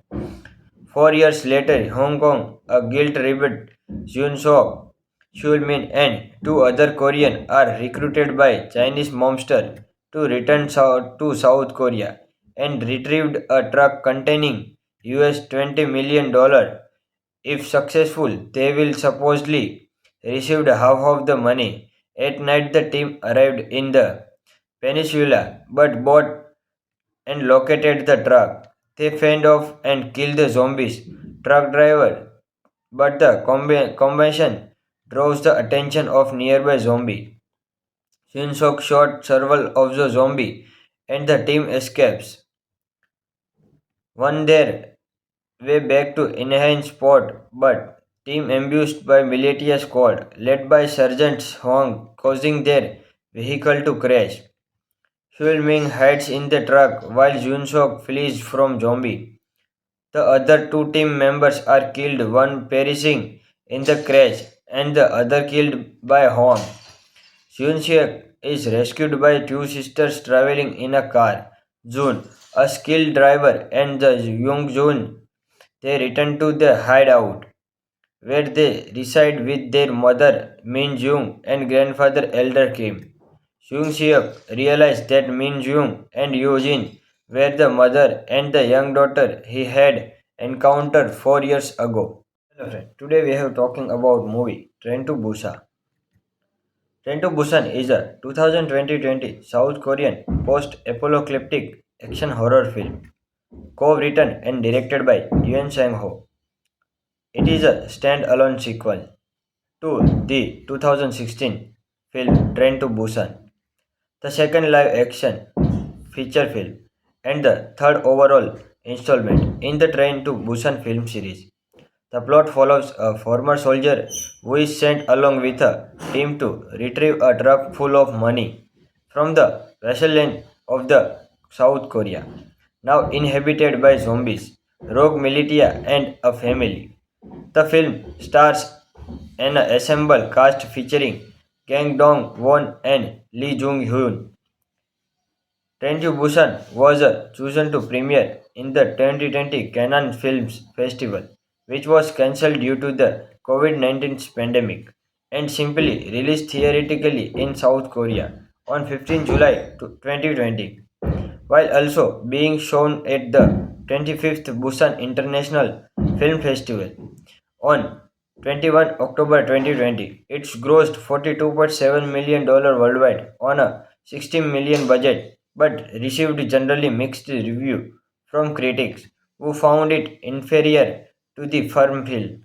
4 years later, Hong Kong, a guilt-ridden Jun Sok, Shul Min, and two other Koreans are recruited by Chinese mobsters to return to South Korea and retrieved a truck containing $20 million. If successful, they will supposedly receive half of the money. At night, the team arrived in the peninsula, but bought and located the truck. They fend off and kill the zombies truck driver, but the combination draws the attention of nearby zombie. Shin-sok shot several of the zombie and the team escapes. One their way back to enhance spot, but team ambushed by militia squad led by Sergeant Huang causing their vehicle to crash. Xiu Ming hides in the truck while Jun-sok flees from zombie. The other two team members are killed, one perishing in the crash and the other killed by Huang. Hyun-sik is rescued by two sisters traveling in a car. Jun, a skilled driver, and the Young-jun. They return to the hideout, where they reside with their mother Min-jung and grandfather Elder Kim. Hyun-sik realized that Min-jung and Yoo-jin were the mother and the young daughter he had encountered 4 years ago. Hello friend, today we are talking about movie Train to Busan. Train to Busan is a 2020 South Korean post-apocalyptic action horror film, co-written and directed by Yuen Sang-ho. It is a stand-alone sequel to the 2016 film Train to Busan, the second live-action feature film, and the third overall installment in the Train to Busan film series. The plot follows a former soldier who is sent along with a team to retrieve a truck full of money from the wasteland of the South Korea, now inhabited by zombies, rogue militia, and a family. The film stars an assembled cast featuring Kang Dong-won and Lee Jung-hyun. Train to Busan was chosen to premiere in the 2020 Cannes Films Festival, which was cancelled due to the COVID-19 pandemic, and simply released theatrically in South Korea on 15 July 2020, while also being shown at the 25th Busan International Film Festival on 21 October 2020. It's grossed $42.7 million worldwide on a 16 million budget, but received generally mixed review from critics who found it inferior to the firm film.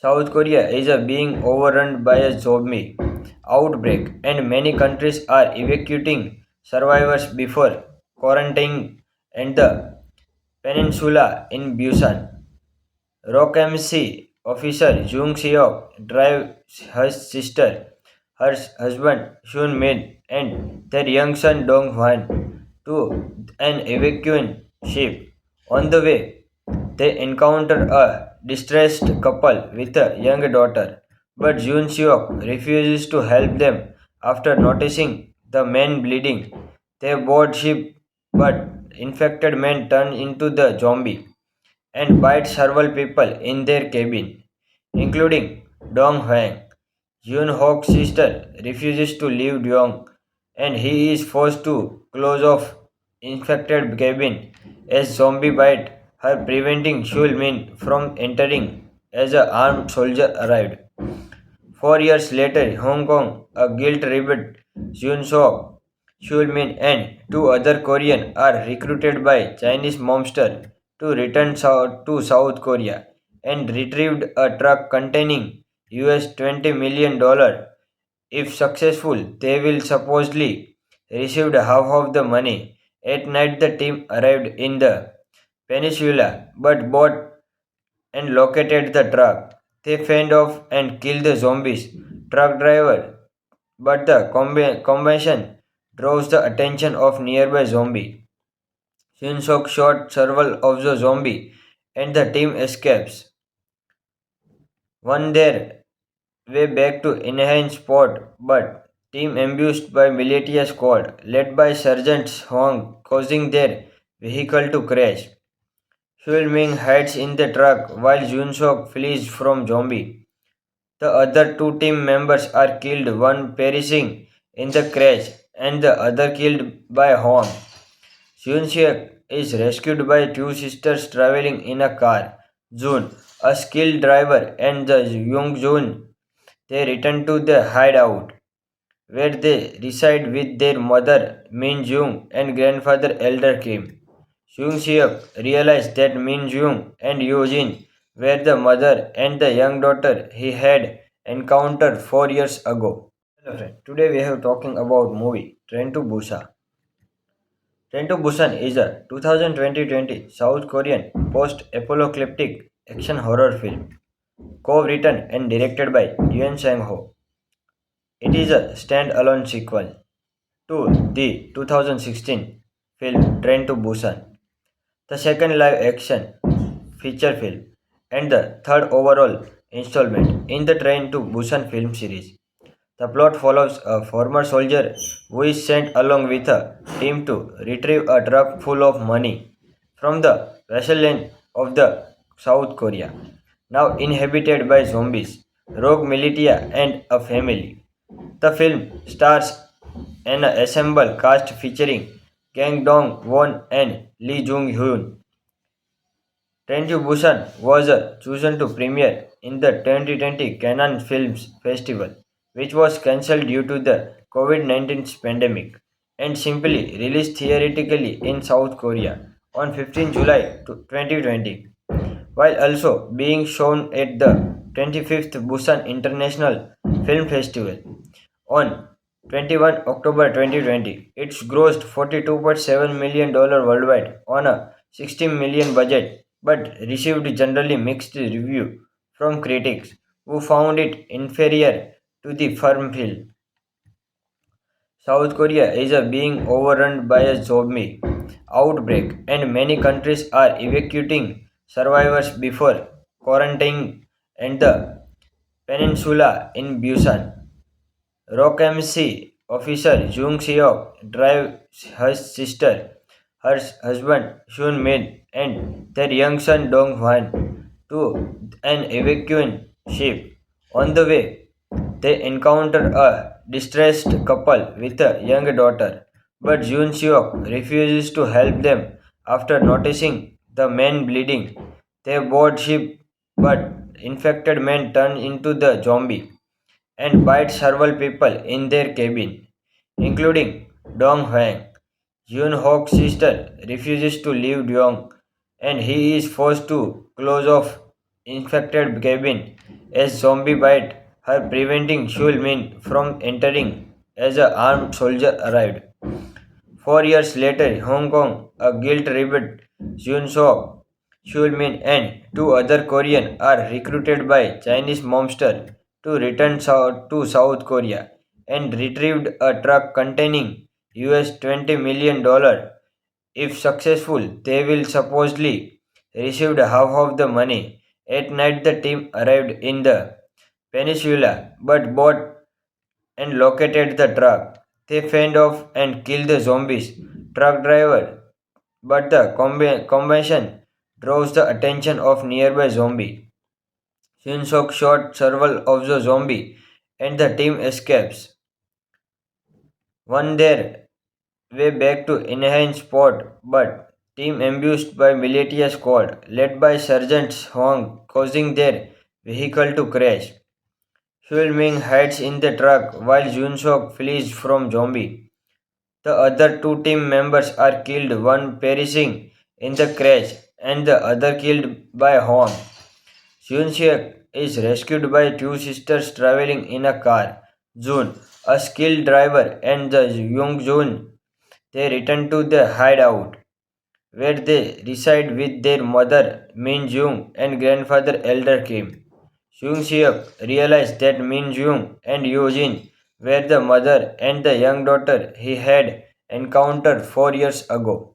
South Korea is being overrun by a zombie outbreak, and many countries are evacuating survivors before quarantining and the peninsula in Busan. Rockmc officer Jung Seok drives her sister, her husband Shun Min, and their young son Dong Hwan to an evacuation ship. On the way, they encounter a distressed couple with a young daughter, but Jun Seok refuses to help them after noticing the men bleeding. They board ship, but infected men turn into the zombie and bite several people in their cabin, including Dong Huang. Yoon Hok's sister refuses to leave Dong, and he is forced to close off infected cabin as zombie bite her, preventing Shul Min from entering as an armed soldier arrived. 4 years later, Hong Kong, a guilt-ridden Jun Sok, Shul Min, and two other Koreans are recruited by Chinese mobsters to return to South Korea and retrieved a truck containing $20 million. If successful, they will supposedly receive half of the money. At night, the team arrived in the peninsula, but bought and located the truck. They fend off and kill the zombies truck driver, but the combination draws the attention of nearby zombie. Shin-sok shot several of the zombie and the team escapes. One their way back to enhance spot, but team ambushed by militia squad led by Sergeant Hong, causing their vehicle to crash. Huil Ming hides in the truck while Jun Sok flees from zombie. The other two team members are killed, one perishing in the crash and the other killed by Hong. Hyun-sik is rescued by two sisters traveling in a car. Jun, a skilled driver, and the Young-jun. They return to the hideout, where they reside with their mother Min-jung and grandfather Elder Kim. Hyun-sik realized that Min-jung and Yoo-jin were the mother and the young daughter he had encountered 4 years ago. Hello friend, today we are talking about movie Train to Busan. Train to Busan is a 2020 South Korean post-apocalyptic action horror film, co-written and directed by Yuen Sang-ho. It is a stand-alone sequel to the 2016 film Train to Busan, the second live-action feature film, and the third overall installment in the Train to Busan film series. The plot follows a former soldier who is sent along with a team to retrieve a truck full of money from the wasteland of the South Korea, now inhabited by zombies, rogue militia, and a family. The film stars an assembled cast featuring Kang Dong-won and Lee Jung-hyun. Train to Busan was chosen to premiere in the 2020 Cannes Films Festival, which was cancelled due to the COVID-19 pandemic, and simply released theatrically in South Korea on 15 July 2020, while also being shown at the 25th Busan International Film Festival on 21 October 2020. It's grossed $42.7 million worldwide on a 16 million budget, but received generally mixed review from critics who found it inferior to the firm film. South Korea is being overrun by a zombie outbreak, and many countries are evacuating survivors before quarantining and the peninsula in Busan. Rockmc officer Jung Seok drives her sister, her husband Shun Min, and their young son Dong Hwan to an evacuation ship. On the way, they encounter a distressed couple with a young daughter, but Jun Seok refuses to help them after noticing the men bleeding. They board ship, but infected men turn into the zombie and bite several people in their cabin, including Dong Huang. Yoon Hok's sister refuses to leave Dong, and he is forced to close off infected cabin as zombie bite her, preventing Shul Min from entering as an armed soldier arrived. 4 years later, Hong Kong, a guilt-ridden Jun Sok, Shul Min, and two other Koreans are recruited by Chinese mobster to return to South Korea and retrieved a truck containing $20 million. If successful, they will supposedly receive half of the money. At night, the team arrived in the peninsula, but bought and located the truck. They fend off and kill the zombies truck driver, but the combination draws the attention of nearby zombie. Shin-sok shot several of the zombie and the team escapes. One their way back to enhance spot, but team ambushed by militia squad led by Sergeant Huang, causing their vehicle to crash. Huil Ming hides in the truck while Jun-sok flees from zombie. The other two team members are killed, one perishing in the crash and the other killed by Horn. Hyun-sik is rescued by two sisters traveling in a car. Jun, a skilled driver, and the Young-jun. They return to the hideout, where they reside with their mother Min-jung and grandfather Elder Kim. Hyun-sik realized that Min-jung and Yoo-jin were the mother and the young daughter he had encountered 4 years ago.